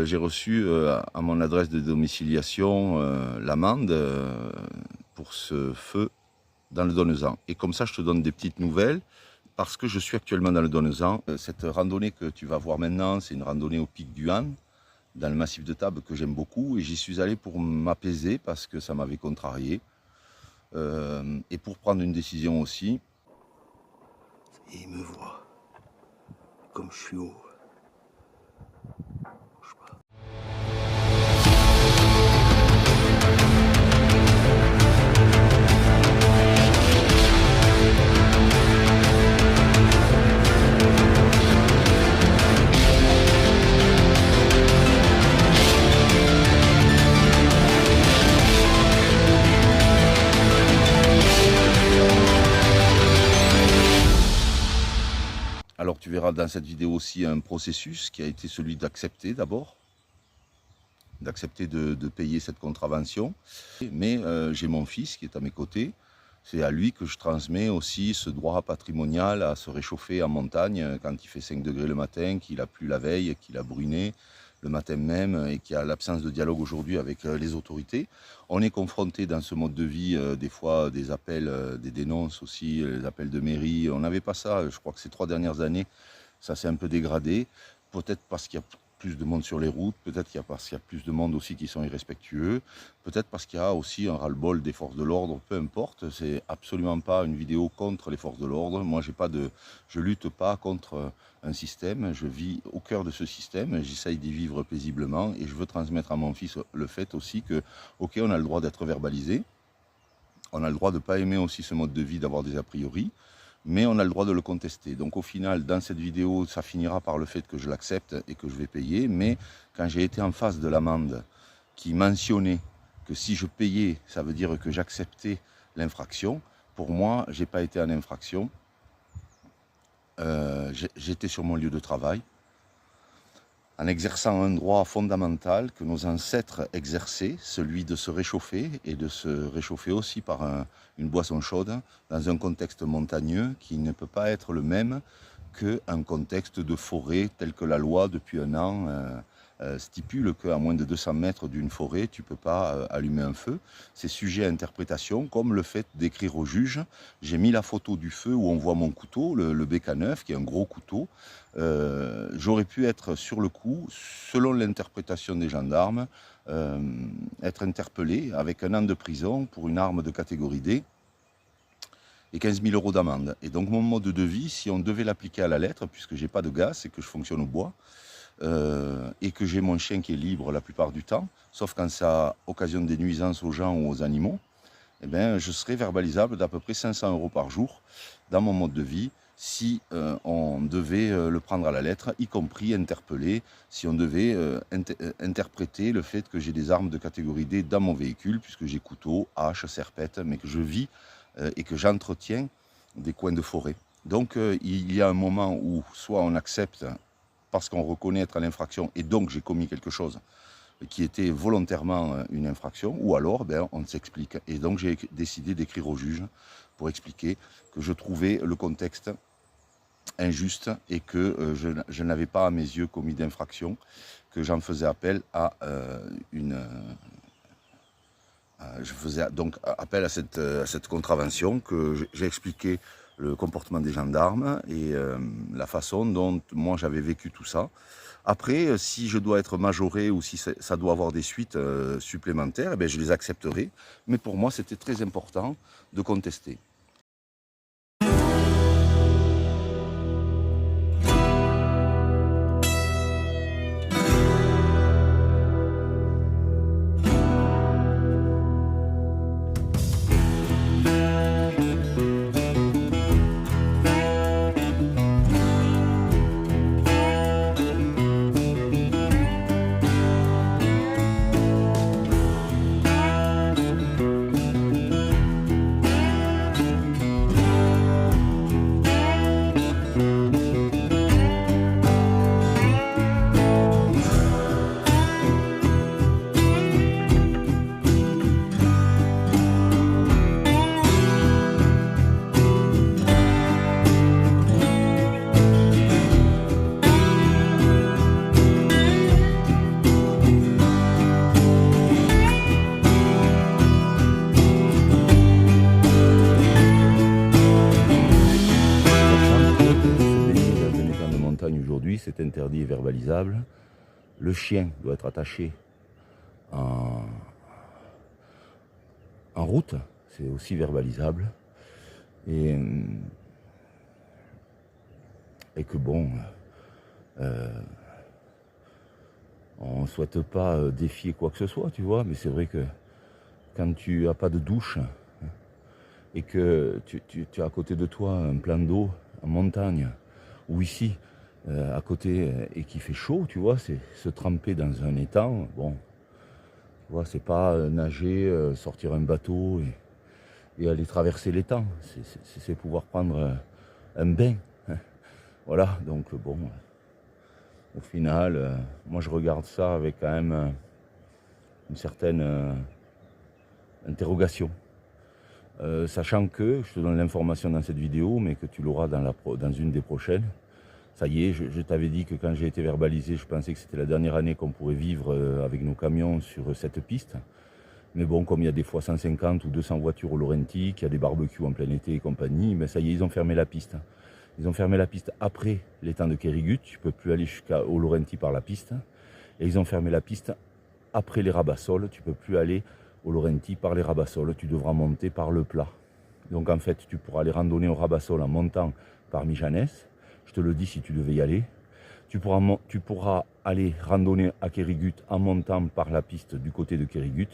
j'ai reçu à mon adresse de domiciliation l'amende pour ce feu dans le Donezan. Et comme ça, je te donne des petites nouvelles, parce que je suis actuellement dans le Donezan. Cette randonnée que tu vas voir maintenant, c'est une randonnée au pic du Han, dans le massif de Tarbes, que j'aime beaucoup. Et j'y suis allé pour m'apaiser, parce que ça m'avait contrarié. Et pour prendre une décision aussi. Et il me voit, comme je suis haut. Alors tu verras dans cette vidéo aussi un processus qui a été celui d'accepter d'abord, d'accepter de payer cette contravention. Mais j'ai mon fils qui est à mes côtés, c'est à lui que je transmets aussi ce droit patrimonial à se réchauffer en montagne quand il fait 5 degrés le matin, qu'il a plu la veille, qu'il a brûlé le matin même et qu'il y a l'absence de dialogue aujourd'hui avec les autorités. On est confronté dans ce mode de vie des fois des appels, des dénonces aussi, les appels de mairie. On n'avait pas ça, je crois que ces 3 dernières années, ça s'est un peu dégradé. Peut-être parce qu'il y a plus de monde sur les routes, peut-être parce qu'il y a plus de monde aussi qui sont irrespectueux, peut-être parce qu'il y a aussi un ras-le-bol des forces de l'ordre, peu importe. C'est absolument pas une vidéo contre les forces de l'ordre. Moi, je lutte pas contre un système, je vis au cœur de ce système, j'essaye d'y vivre paisiblement et je veux transmettre à mon fils le fait aussi que, ok, on a le droit d'être verbalisé, on a le droit de ne pas aimer aussi ce mode de vie, d'avoir des a priori, mais on a le droit de le contester. Donc au final, dans cette vidéo, ça finira par le fait que je l'accepte et que je vais payer, mais quand j'ai été en face de l'amende qui mentionnait que si je payais, ça veut dire que j'acceptais l'infraction, pour moi, je n'ai pas été en infraction. J'étais sur mon lieu de travail, en exerçant un droit fondamental que nos ancêtres exerçaient, celui de se réchauffer, et de se réchauffer aussi par une boisson chaude, dans un contexte montagneux qui ne peut pas être le même qu'un contexte de forêt tel que la loi, depuis un an, stipule qu'à moins de 200 mètres d'une forêt, tu ne peux pas allumer un feu. C'est sujet à interprétation, comme le fait d'écrire au juge. J'ai mis la photo du feu où on voit mon couteau, le BK9, qui est un gros couteau. J'aurais pu être sur le coup, selon l'interprétation des gendarmes, être interpellé avec 1 an de prison pour une arme de catégorie D et 15 000 € d'amende. Et donc mon mode de vie, si on devait l'appliquer à la lettre, puisque j'ai pas de gaz et que je fonctionne au bois, et que j'ai mon chien qui est libre la plupart du temps, sauf quand ça occasionne des nuisances aux gens ou aux animaux, eh bien, je serais verbalisable d'à peu près 500 € par jour dans mon mode de vie, si on devait le prendre à la lettre, y compris interpeller, si on devait interpréter le fait que j'ai des armes de catégorie D dans mon véhicule, puisque j'ai couteau, hache, serpette, mais que je vis et que j'entretiens des coins de forêt. Donc il y a un moment où soit on accepte parce qu'on reconnaît être à l'infraction et donc j'ai commis quelque chose qui était volontairement une infraction, ou alors on s'explique. Et donc j'ai décidé d'écrire au juge pour expliquer que je trouvais le contexte injuste et que je n'avais pas à mes yeux commis d'infraction, que j'en faisais appel à je faisais donc appel à cette contravention, que j'ai expliqué le comportement des gendarmes et la façon dont moi j'avais vécu tout ça. Après, si je dois être majoré ou si ça doit avoir des suites supplémentaires, eh bien, je les accepterai. Mais pour moi, c'était très important de contester. interdit et verbalisable. Le chien doit être attaché en route, c'est aussi verbalisable. Et que bon, on ne souhaite pas défier quoi que ce soit, tu vois, mais c'est vrai que quand tu n'as pas de douche et que tu as à côté de toi un plan d'eau en montagne, ou ici, à côté, et qu'il fait chaud, tu vois, c'est se tremper dans un étang, bon, tu vois, c'est pas nager, sortir un bateau et aller traverser l'étang, c'est pouvoir prendre un bain, hein. Voilà, donc bon, au final, moi je regarde ça avec quand même une certaine interrogation. Sachant que, je te donne l'information dans cette vidéo, mais que tu l'auras dans une des prochaines. Ça y est, je t'avais dit que quand j'ai été verbalisé, je pensais que c'était la dernière année qu'on pourrait vivre avec nos camions sur cette piste. Mais bon, comme il y a des fois 150 ou 200 voitures au Laurenti, qu'il y a des barbecues en plein été et compagnie, mais ça y est, ils ont fermé la piste. Ils ont fermé la piste après l'étang de Kérigut, tu ne peux plus aller jusqu'au Laurenti par la piste. Et ils ont fermé la piste après les Rabassols, tu ne peux plus aller au Laurenti par les Rabassols, tu devras monter par le plat. Donc en fait, tu pourras aller randonner au Rabassol en montant par Mijanès. Je te le dis si tu devais y aller. Tu pourras aller randonner à Kérigut en montant par la piste du côté de Kérigut.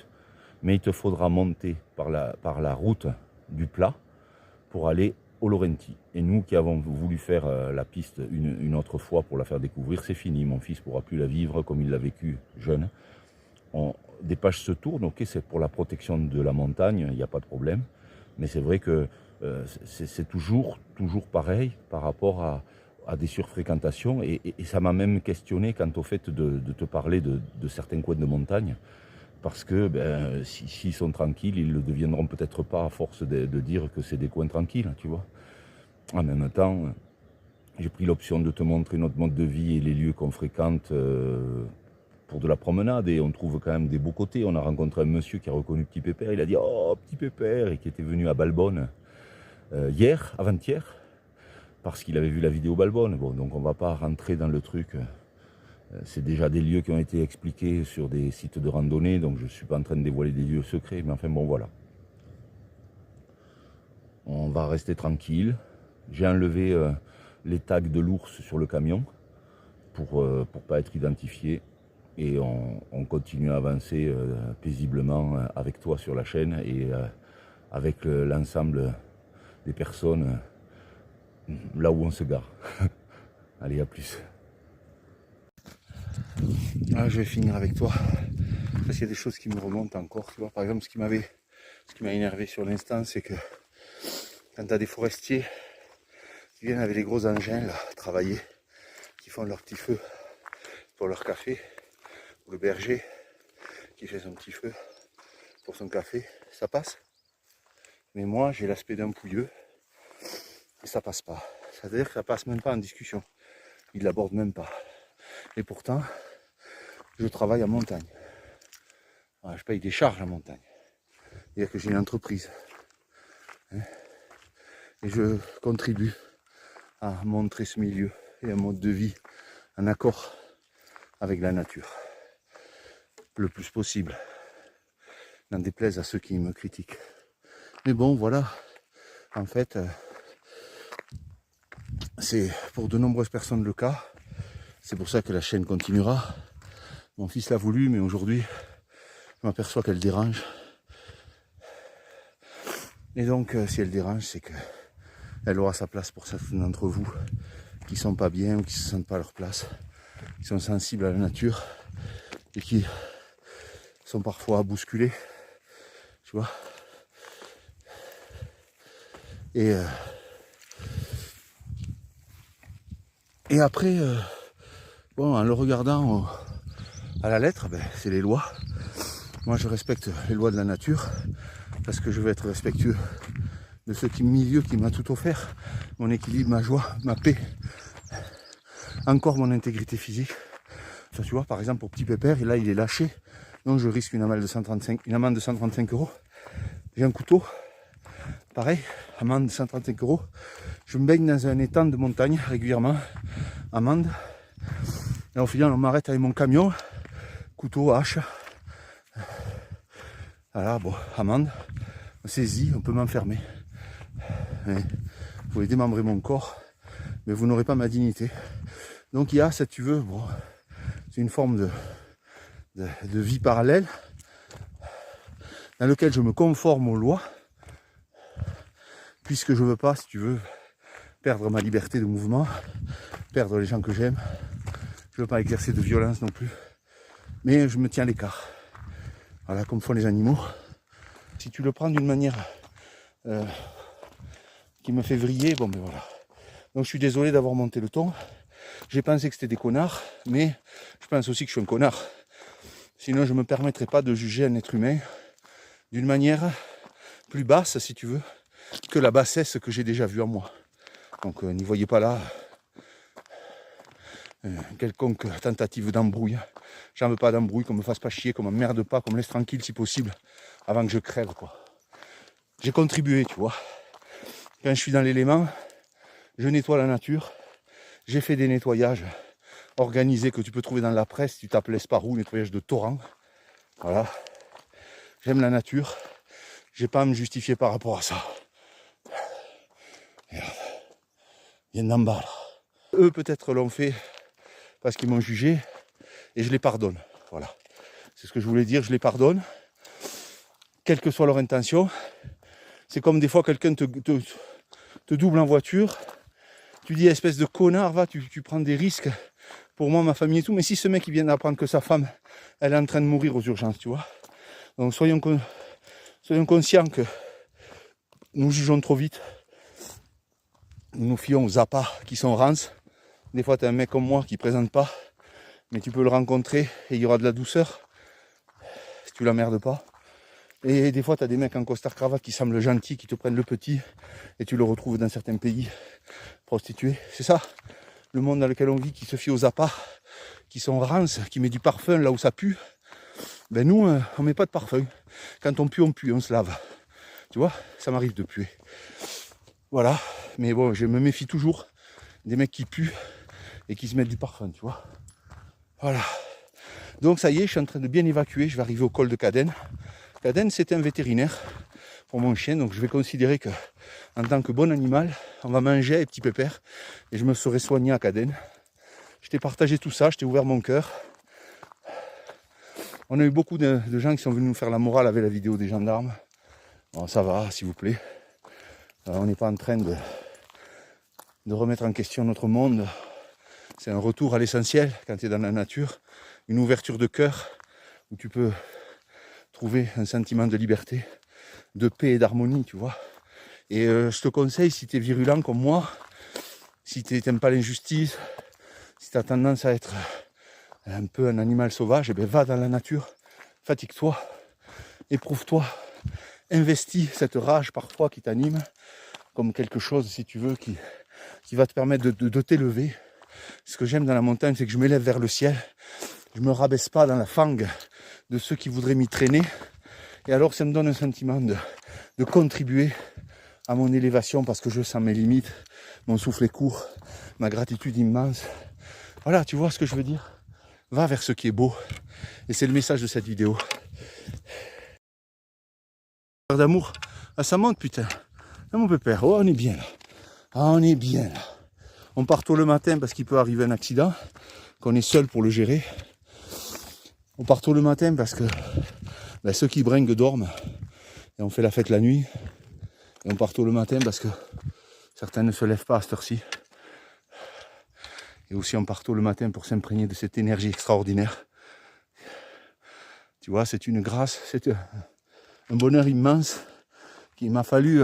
Mais il te faudra monter par la route du plat pour aller au Laurenti. Et nous qui avons voulu faire la piste une autre fois pour la faire découvrir, c'est fini. Mon fils ne pourra plus la vivre comme il l'a vécu jeune. Des pages se tournent, ok, c'est pour la protection de la montagne, il n'y a pas de problème. Mais c'est vrai que c'est toujours pareil par rapport à des surfréquentations. Et ça m'a même questionné quant au fait de te parler de certains coins de montagne. Parce que s'ils sont tranquilles, ils ne le deviendront peut-être pas à force de dire que c'est des coins tranquilles, tu vois. En même temps, j'ai pris l'option de te montrer notre mode de vie et les lieux qu'on fréquente pour de la promenade. Et on trouve quand même des beaux côtés. On a rencontré un monsieur qui a reconnu Petit Pépère. Il a dit « Oh, Petit Pépère !» et qui était venu à Balbonne avant-hier, parce qu'il avait vu la vidéo Balbonne. Bon, donc on ne va pas rentrer dans le truc. C'est déjà des lieux qui ont été expliqués sur des sites de randonnée, donc je ne suis pas en train de dévoiler des lieux secrets, mais enfin bon voilà. On va rester tranquille. J'ai enlevé les tags de l'ours sur le camion pour pas être identifié. Et on continue à avancer paisiblement avec toi sur la chaîne et avec l'ensemble des personnes là où on se gare. Allez, à plus. Ah, je vais finir avec toi. Parce qu'il y a des choses qui me remontent encore. Tu vois, par exemple, ce qui m'a énervé sur l'instant, c'est que quand tu as des forestiers qui viennent avec les gros engins là, travailler, qui font leur petit feu pour leur café, ou le berger qui fait son petit feu pour son café, ça passe. Mais moi, j'ai l'aspect d'un pouilleux et ça passe pas. C'est-à-dire que ça passe même pas en discussion. Ils l'abordent même pas. Et pourtant, je travaille en montagne. Voilà, je paye des charges en montagne. C'est-à-dire que j'ai une entreprise. Hein, et je contribue à montrer ce milieu et un mode de vie en accord avec la nature. Le plus possible. N'en déplaise à ceux qui me critiquent. Mais bon, voilà. En fait, c'est pour de nombreuses personnes le cas. C'est pour ça que la chaîne continuera. Mon fils l'a voulu, mais aujourd'hui, je m'aperçois qu'elle dérange. Et donc, si elle dérange, c'est qu'elle aura sa place pour certains d'entre vous qui sont pas bien ou qui se sentent pas à leur place, qui sont sensibles à la nature et qui sont parfois bousculés, tu vois. Et après, bon, en le regardant à la lettre, c'est les lois. Moi, je respecte les lois de la nature parce que je veux être respectueux de ce milieu qui m'a tout offert, mon équilibre, ma joie, ma paix, encore mon intégrité physique. Ça, tu vois, par exemple, pour Petit Pépère, là, il est lâché, donc je risque une amende de 135 €. J'ai un couteau, pareil, amende de 135 €. Je me baigne dans un étang de montagne régulièrement, amende. Et au final, on m'arrête avec mon camion, couteau, hache. Voilà, bon, amende, on saisit, on peut m'enfermer. Vous pouvez démembrer mon corps, mais vous n'aurez pas ma dignité. Donc il y a, si tu veux, bon, c'est une forme de vie parallèle dans lequel je me conforme aux lois, puisque je veux pas, si tu veux, perdre ma liberté de mouvement, perdre les gens que j'aime. Je veux pas exercer de violence non plus, mais je me tiens à l'écart. Voilà, comme font les animaux. Si tu le prends d'une manière qui me fait vriller, bon ben voilà. Donc je suis désolé d'avoir monté le ton. J'ai pensé que c'était des connards, mais je pense aussi que je suis un connard. Sinon je ne me permettrai pas de juger un être humain d'une manière plus basse, si tu veux, que la bassesse que j'ai déjà vue en moi. Donc n'y voyez pas là quelconque tentative d'embrouille. J'en veux pas d'embrouille, qu'on me fasse pas chier, qu'on m'emmerde pas, qu'on me laisse tranquille si possible, avant que je crève, quoi. J'ai contribué, tu vois. Quand je suis dans l'élément, je nettoie la nature. J'ai fait des nettoyages organisés que tu peux trouver dans la presse. Tu tapes l'Esparou, nettoyage de torrents. Voilà. J'aime la nature. J'ai pas à me justifier par rapport à ça. Regarde. Il y a d'en bas, là. Eux, peut-être, l'ont fait parce qu'ils m'ont jugé. Et je les pardonne. Voilà. C'est ce que je voulais dire. Je les pardonne. Quelle que soit leur intention. C'est comme des fois quelqu'un te double en voiture. Tu dis, espèce de connard, va, tu prends des risques pour moi, ma famille et tout. Mais si ce mec il vient d'apprendre que sa femme, elle est en train de mourir aux urgences, tu vois. Donc soyons conscients que nous jugeons trop vite. Nous nous fions aux appâts qui sont rances. Des fois, tu as un mec comme moi qui ne présente pas, mais tu peux le rencontrer et il y aura de la douceur si tu l'emmerdes pas. Et des fois, tu as des mecs en costard-cravate qui semblent gentils, qui te prennent le petit, et tu le retrouves dans certains pays prostitués. C'est ça, le monde dans lequel on vit, qui se fie aux appâts, qui sont rances, qui met du parfum là où ça pue. Ben nous, on met pas de parfum. Quand on pue, on se lave. Tu vois, ça m'arrive de puer. Voilà, mais bon, je me méfie toujours des mecs qui puent et qui se mettent du parfum, tu vois. Voilà. Donc ça y est, je suis en train de bien évacuer, je vais arriver au col de Cadène. Cadène, c'est un vétérinaire pour mon chien, donc je vais considérer que en tant que bon animal, on va manger les petits pépères et je me serai soigné à Cadène. Je t'ai partagé tout ça, je t'ai ouvert mon cœur. On a eu beaucoup de gens qui sont venus nous faire la morale avec la vidéo des gendarmes. Bon, ça va, s'il vous plaît. On n'est pas en train de remettre en question notre monde. C'est un retour à l'essentiel quand tu es dans la nature, une ouverture de cœur où tu peux trouver un sentiment de liberté, de paix et d'harmonie, tu vois. Et je te conseille, si tu es virulent comme moi, si tu n'aimes pas l'injustice, si tu as tendance à être un peu un animal sauvage, eh bien, va dans la nature, fatigue-toi, éprouve-toi, investis cette rage parfois qui t'anime comme quelque chose, si tu veux, qui va te permettre de t'élever. Ce que j'aime dans la montagne, c'est que je m'élève vers le ciel. Je ne me rabaisse pas dans la fangue de ceux qui voudraient m'y traîner. Et alors, ça me donne un sentiment de contribuer à mon élévation parce que je sens mes limites, mon souffle est court, ma gratitude immense. Voilà, tu vois ce que je veux dire? Va vers ce qui est beau. Et c'est le message de cette vidéo. D'amour, ah, ça monte, putain. Ah, mon pépère, oh, on est bien là. Ah, on est bien là. On part tôt le matin parce qu'il peut arriver un accident, qu'on est seul pour le gérer. On part tôt le matin parce que ceux qui bringuent dorment et on fait la fête la nuit. Et on part tôt le matin parce que certains ne se lèvent pas à cette heure-ci. Et aussi on part tôt le matin pour s'imprégner de cette énergie extraordinaire. Tu vois, c'est une grâce, c'est un bonheur immense qu'il m'a fallu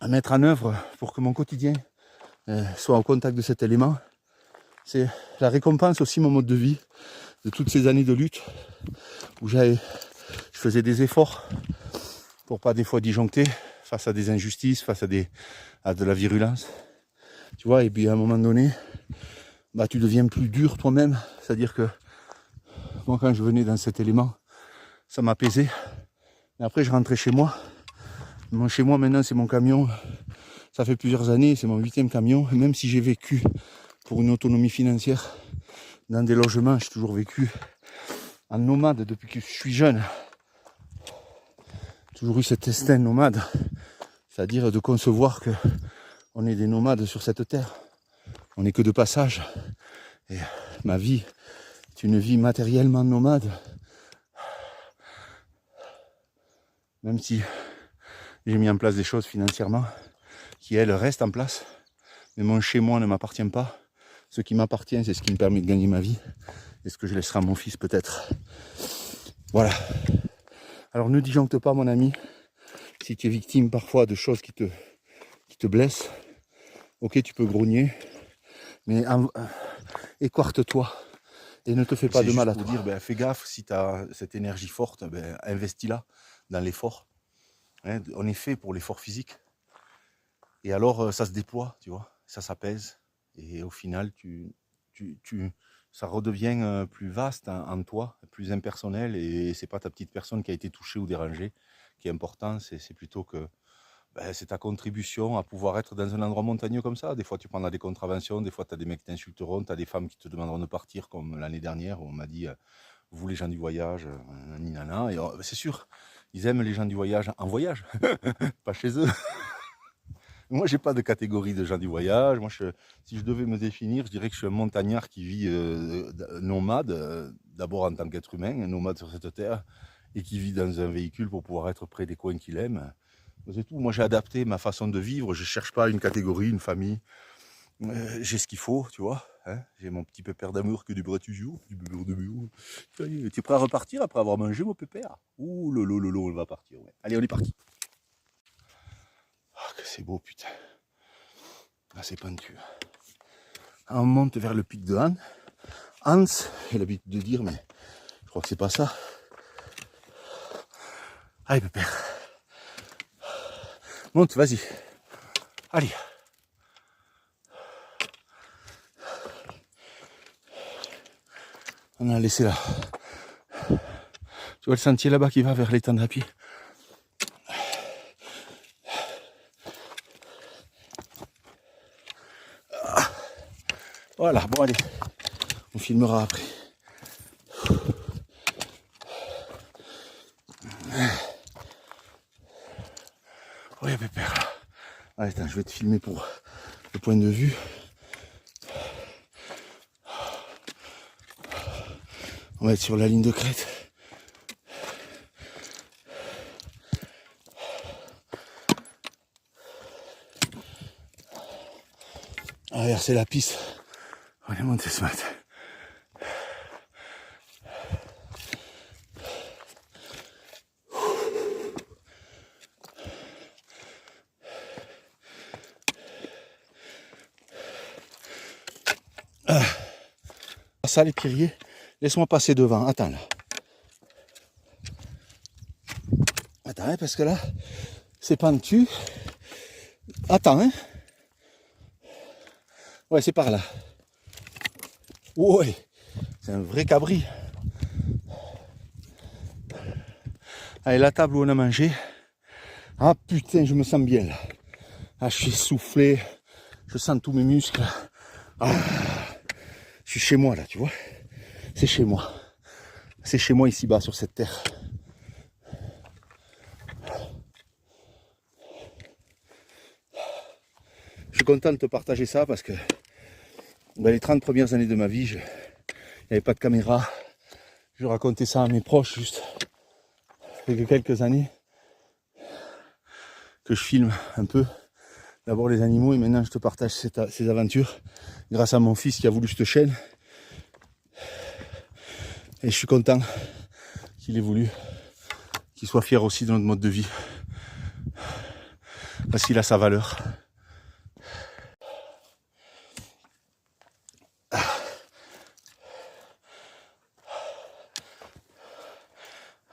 mettre en œuvre pour que mon quotidien soit au contact de cet élément. C'est la récompense aussi, mon mode de vie, de toutes ces années de lutte où je faisais des efforts pour pas des fois disjoncter face à des injustices, face à de la virulence. Tu vois, et puis à un moment donné, tu deviens plus dur toi-même. C'est-à-dire que moi, quand je venais dans cet élément, ça m'apaisait. Et après, je rentrais chez moi. Chez moi, maintenant, c'est mon camion. Ça fait plusieurs années, c'est mon 8e camion. Et même si j'ai vécu pour une autonomie financière dans des logements. J'ai toujours vécu en nomade depuis que je suis jeune. Toujours eu cet instinct nomade, c'est-à-dire de concevoir que on est des nomades sur cette terre. On n'est que de passage. Et ma vie est une vie matériellement nomade. Même si j'ai mis en place des choses financièrement qui, elles, restent en place. Mais mon chez-moi ne m'appartient pas. Ce qui m'appartient, c'est ce qui me permet de gagner ma vie. Et ce que je laisserai à mon fils, peut-être. Voilà. Alors ne disjoncte pas, mon ami. Si tu es victime parfois de choses qui te blessent, ok, tu peux grogner. Mais équarte-toi. Et ne te fais pas de mal à toi. Dire, ben, fais gaffe, si tu as cette énergie forte, ben, investis-la dans l'effort. Hein, on est fait pour l'effort physique. Et alors, ça se déploie, tu vois. Ça s'apaise. Et au final, ça redevient plus vaste en toi, plus impersonnel. Et c'est pas ta petite personne qui a été touchée ou dérangée qui est important. C'est plutôt que c'est ta contribution à pouvoir être dans un endroit montagneux comme ça. Des fois, tu prendras des contraventions, des fois, tu as des mecs qui t'insulteront, tu as des femmes qui te demanderont de partir, comme l'année dernière, où on m'a dit vous, les gens du voyage, ninana. Et c'est sûr, ils aiment les gens du voyage en voyage, pas chez eux. Moi, j'ai pas de catégorie de gens du voyage. Moi, si je devais me définir, je dirais que je suis un montagnard qui vit nomade, d'abord en tant qu'être humain, un nomade sur cette terre, et qui vit dans un véhicule pour pouvoir être près des coins qu'il aime. C'est tout. Moi, j'ai adapté ma façon de vivre. Je ne cherche pas une catégorie, une famille. J'ai ce qu'il faut, tu vois. Hein, j'ai mon petit pépère d'amour que du bras toujours, du beurre de mur. Tu es prêt à repartir après avoir mangé mon pépère? Ouh, lolo, on va partir. Ouais. Allez, on est parti. Ah, que c'est beau, putain. Là, c'est pentu. On monte vers le pic de Han. Hans, j'ai l'habitude de dire, mais je crois que c'est pas ça. Allez, pépère. Monte, vas-y. Allez. On a laissé là. Tu vois le sentier là-bas qui va vers l'étang d'Api. Voilà, bon allez. On filmera après. Ouais, pépère. Allez, attends, je vais te filmer pour le point de vue. On va être sur la ligne de crête. Ah, c'est la piste. On est monté ce matin. Ça, les piriers, laisse-moi passer devant. Attends là. Attends, hein, parce que là, c'est pentu. Attends, hein. Ouais, c'est par là. Ouais, c'est un vrai cabri. Allez, la table où on a mangé. Ah putain, je me sens bien là. Ah, je suis essoufflé. Je sens tous mes muscles. Ah. Je suis chez moi là, tu vois. C'est chez moi. C'est chez moi ici-bas sur cette terre. Je suis content de te partager ça parce que les 30 premières années de ma vie, il n'y avait pas de caméra. Je racontais ça à mes proches juste. Ça fait que quelques années que je filme un peu. D'abord les animaux et maintenant je te partage ces aventures grâce à mon fils qui a voulu cette chaîne. Et je suis content qu'il ait voulu, qu'il soit fier aussi de notre mode de vie. Parce qu'il a sa valeur.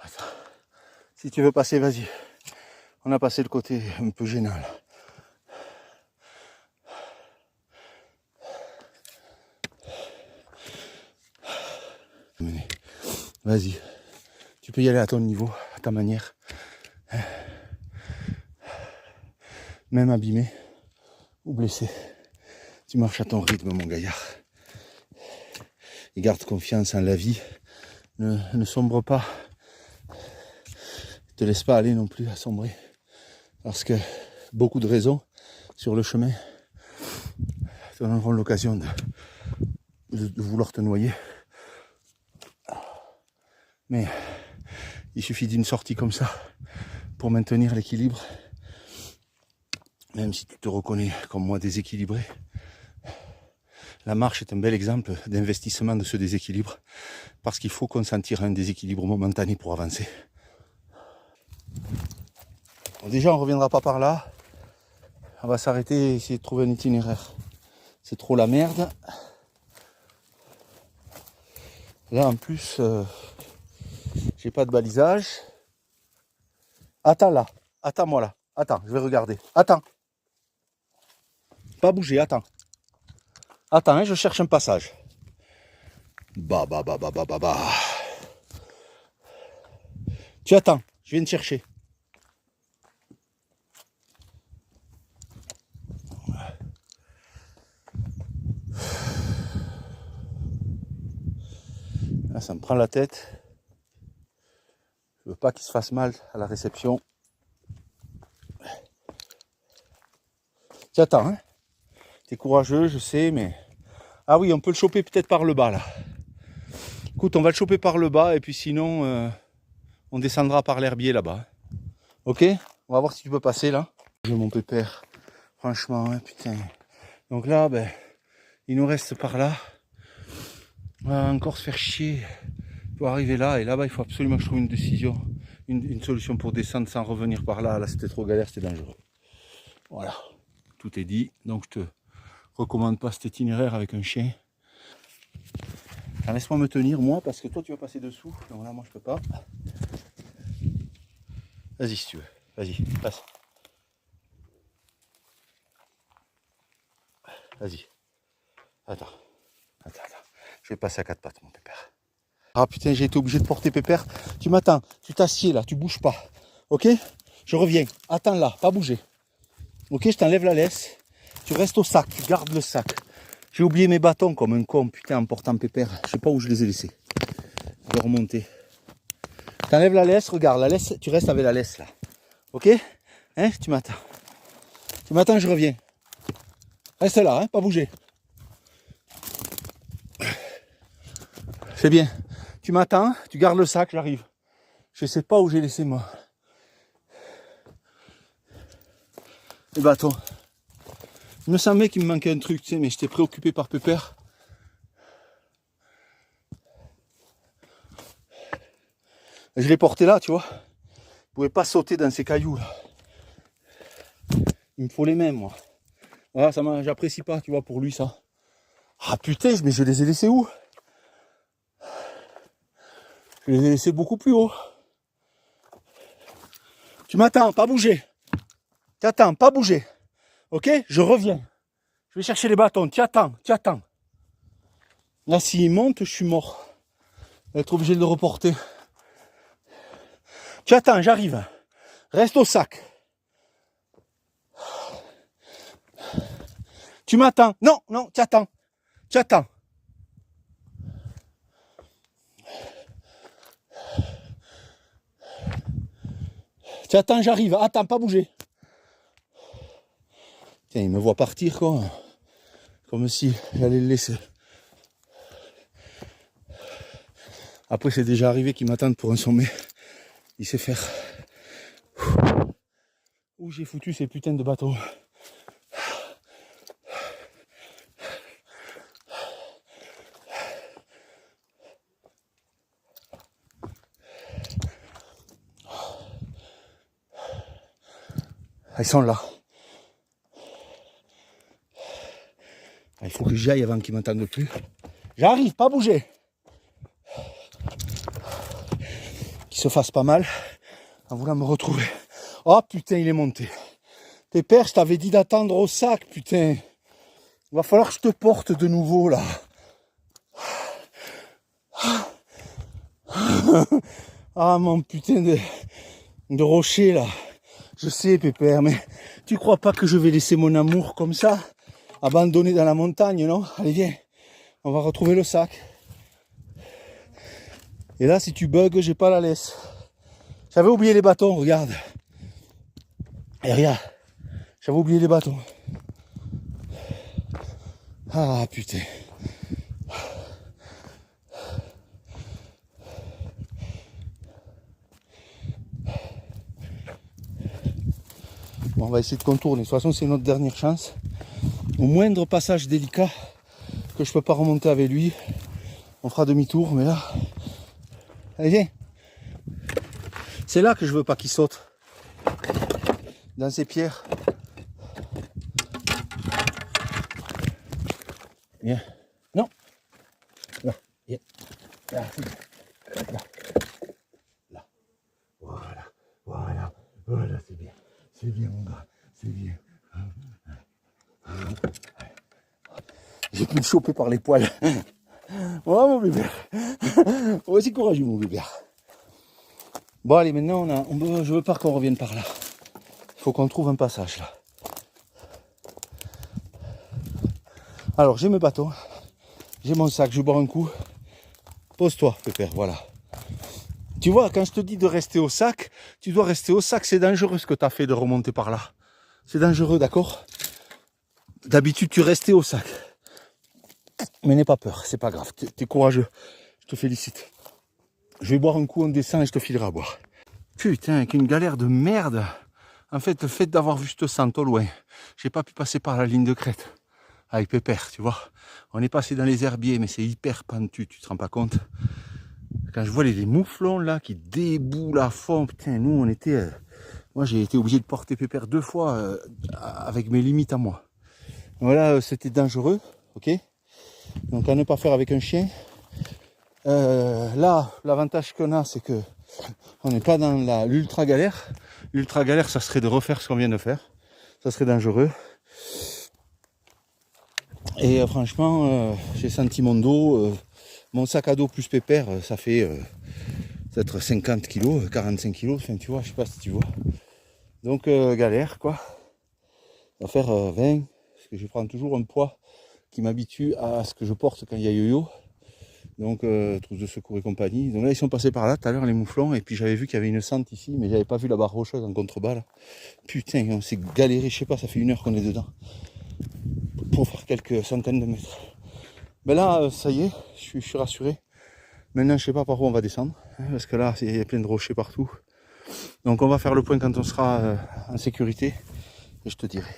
Attends. Si tu veux passer, vas-y. On a passé le côté un peu gênant là. Vas-y, tu peux y aller à ton niveau, à ta manière. Même abîmé ou blessé, tu marches à ton rythme, mon gaillard. et garde confiance en la vie. Ne sombre pas. Ne te laisse pas aller non plus à sombrer. Parce que beaucoup de raisons sur le chemin te donneront l'occasion de vouloir te noyer. Mais il suffit d'une sortie comme ça pour maintenir l'équilibre. Même si tu te reconnais comme moi déséquilibré, la marche est un bel exemple d'investissement de ce déséquilibre, parce qu'il faut consentir un déséquilibre momentané pour avancer. Bon, déjà, on ne reviendra pas par là. On va s'arrêter et essayer de trouver un itinéraire. C'est trop la merde. Là, en plus, j'ai pas de balisage. Attends là. Attends-moi là. Attends, je vais regarder. Attends. Pas bouger, attends. Attends, hein, je cherche un passage. Bah. Tu attends, je viens te chercher. Là, ça me prend la tête. Je veux pas qu'il se fasse mal à la réception. Tu attends, hein. T'es courageux, je sais, mais... Ah oui, on peut le choper peut-être par le bas, là. Écoute, on va le choper par le bas, et puis sinon, on descendra par l'herbier, là-bas. Ok? On va voir si tu peux passer, là. Mon pépère, franchement, hein, putain. Donc là, ben, il nous reste par là. On va encore se faire chier pour arriver là, et là-bas, il faut absolument que je trouve une décision, une solution pour descendre sans revenir par là. Là, c'était trop galère, c'était dangereux. Voilà. Tout est dit, donc je te recommande pas cet itinéraire avec un chien. Laisse-moi me tenir moi, parce que toi tu vas passer dessous, donc là moi je peux pas. Vas-y si tu veux, vas-y, passe. Vas-y. Attends, je vais passer à quatre pattes mon pépère. Ah putain, j'ai été obligé de porter pépère. Tu m'attends, tu t'assieds là, tu bouges pas. Ok? Je reviens, attends là, pas bouger. Ok, je t'enlève la laisse. Tu restes au sac, tu gardes le sac. J'ai oublié mes bâtons comme un con, putain, en portant pépère. Je sais pas où je les ai laissés. Je vais remonter. T'enlèves la laisse, regarde, la laisse, tu restes avec la laisse là. Ok? Hein? Tu m'attends. Tu m'attends, je reviens. Reste là, hein, pas bouger. C'est bien. Tu m'attends, tu gardes le sac, j'arrive. Je sais pas où j'ai laissé moi. Les bâtons. Il me semblait qu'il me manquait un truc, tu sais, mais j'étais préoccupé par pépère. Et je l'ai porté là, tu vois. Je ne pouvais pas sauter dans ces cailloux là. Il me faut les mêmes, moi. Voilà, ça j'apprécie pas, tu vois, pour lui ça. Ah putain, mais je les ai laissés où? Je les ai laissés beaucoup plus haut. Tu m'attends, pas bouger. Tu attends, pas bouger. Ok? Je reviens. Je vais chercher les bâtons. Tu attends. Là, s'il monte, je suis mort. Je vais être obligé de le reporter. Tu attends, j'arrive. Reste au sac. Tu m'attends. Non, tu attends. Tu attends, j'arrive. Attends, pas bouger. Tiens, il me voit partir, quoi. Comme si j'allais le laisser. Après, c'est déjà arrivé qu'il m'attende pour un sommet. Il sait faire. Où j'ai foutu ces putains de bateaux. Ils sont là. Il faut que j'y aille avant qu'ils m'entendent plus. J'arrive, pas bouger. Qu'il se fasse pas mal en voulant me retrouver. Oh putain, il est monté. Pépère, je t'avais dit d'attendre au sac, putain. Il va falloir que je te porte de nouveau là. Ah mon putain de rocher là. Je sais Pépère, mais tu crois pas que je vais laisser mon amour comme ça, abandonné dans la montagne, non? Allez viens, on va retrouver le sac. Et là, si tu bugs, j'ai pas la laisse. J'avais oublié les bâtons, regarde. Et regarde, j'avais oublié les bâtons. Ah putain. Bon, on va essayer de contourner. De toute façon, c'est notre dernière chance. Au moindre passage délicat que je peux pas remonter avec lui, on fera demi-tour. Mais là, allez, viens. C'est là que je veux pas qu'il saute. Dans ces pierres. Viens. Non. Là. Viens. Là. Là. Là. Voilà. Voilà. Voilà, c'est bien. C'est bien, mon gars. C'est bien. J'ai pu le choper par les poils. Voilà, mon bébé. Vas-y, courageux, mon bébé. Bon, allez, maintenant, je veux pas qu'on revienne par là. Il faut qu'on trouve un passage, là. Alors, j'ai mes bâtons. J'ai mon sac. Je vais boire un coup. Pose-toi, pépère, voilà. Tu vois, quand je te dis de rester au sac, tu dois rester au sac. C'est dangereux ce que tu as fait de remonter par là. C'est dangereux, d'accord? D'habitude, tu restais au sac. Mais n'aie pas peur, c'est pas grave. T'es courageux. Je te félicite. Je vais boire un coup, on descend et je te filerai à boire. Putain, qu'une galère de merde. En fait, le fait d'avoir vu ce centre au loin, j'ai pas pu passer par la ligne de crête. Avec Pépère, tu vois. On est passé dans les herbiers, mais c'est hyper pentu, tu te rends pas compte? Quand je vois les mouflons là qui déboulent à fond, putain, nous on était... moi j'ai été obligé de porter Pépère 2 fois avec mes limites à moi. Voilà, c'était dangereux, ok? Donc à ne pas faire avec un chien. Là, l'avantage qu'on a, c'est que on n'est pas dans l'ultra galère. L'ultra galère, ça serait de refaire ce qu'on vient de faire. Ça serait dangereux. Et franchement, j'ai senti mon dos, mon sac à dos plus Pépère, ça fait peut-être 50 kilos, 45 kilos, enfin tu vois, je sais pas si tu vois. Donc galère quoi. On va faire 20, parce que je prends toujours un poids qui m'habitue à ce que je porte quand il y a yo-yo. Donc trousse de secours et compagnie. Donc là ils sont passés par là tout à l'heure les mouflons, et puis j'avais vu qu'il y avait une sente ici, mais j'avais pas vu la barre rocheuse en contrebas là. Putain, on s'est galéré, je sais pas, ça fait 1 heure qu'on est dedans. Pour faire quelques centaines de mètres. Ben là, ça y est, je suis rassuré. Maintenant, je sais pas par où on va descendre, hein, parce que là, il y a plein de rochers partout. Donc on va faire le point quand on sera en sécurité, et je te dirai.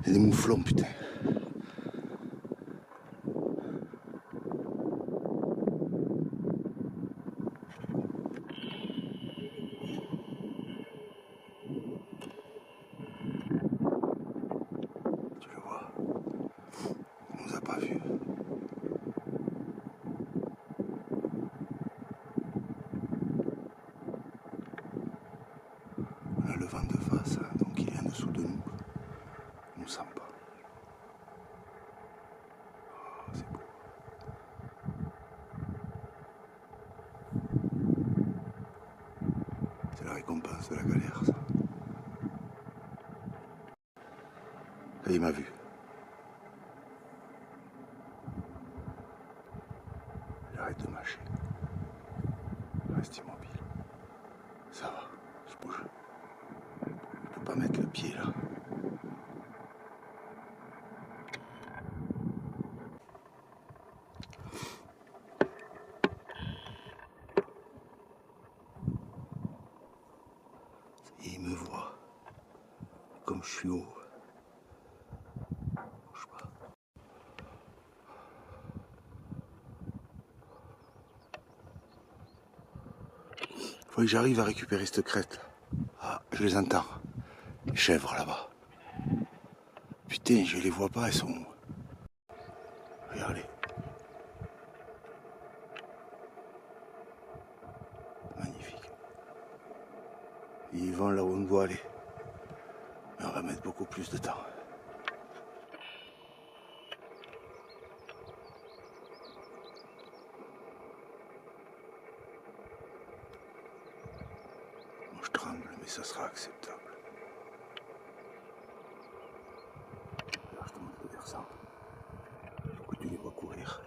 Il y a des mouflons, putain. Tu le vois, il nous a pas vus. On a le vent de face, hein, donc il est en dessous de nous. Il nous sent pas. Oh, c'est beau. C'est la récompense de la galère, ça. Et il m'a vu. Il arrête de mâcher. Reste immobile. Ça va, je bouge. Je peux pas mettre le pied là. Et il me voit. Comme je suis haut. Je sais pas. Faut que j'arrive à récupérer cette crête. Ah, je les entends. Les chèvres là-bas. Putain, je les vois pas, elles sont où? Regardez. Magnifique. Ils vont là où on doit aller. Mais on va mettre beaucoup plus de temps. Moi je tremble, mais ça sera acceptable. Regarde comment je peux faire ça. Faut que tu les vois courir.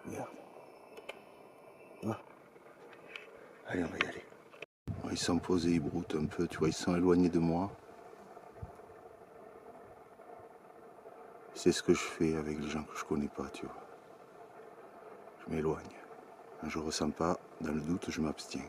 Regarde. Ah. Allez, on va y aller. Ils sont posés, ils broutent un peu, tu vois, ils sont éloignés de moi. C'est ce que je fais avec les gens que je connais pas, tu vois. Je m'éloigne. Quand je ressens pas, dans le doute, je m'abstiens.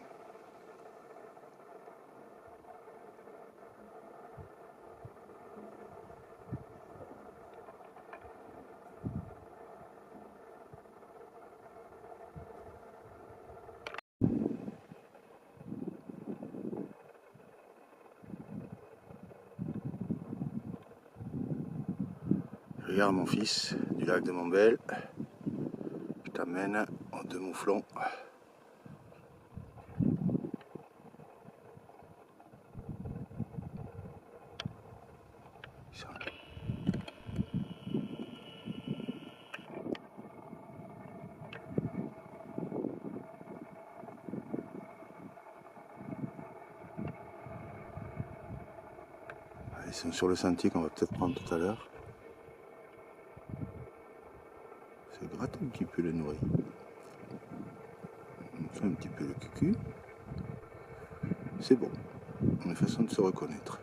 Regarde mon fils, du lac de Montbel. Je t'amène aux deux mouflons. Ils sont là. Ils sont sur le sentier qu'on va peut-être prendre tout à l'heure. C'est gratte un petit peu le nourri. On fait un petit peu le cucu. C'est bon. On a façon de se reconnaître.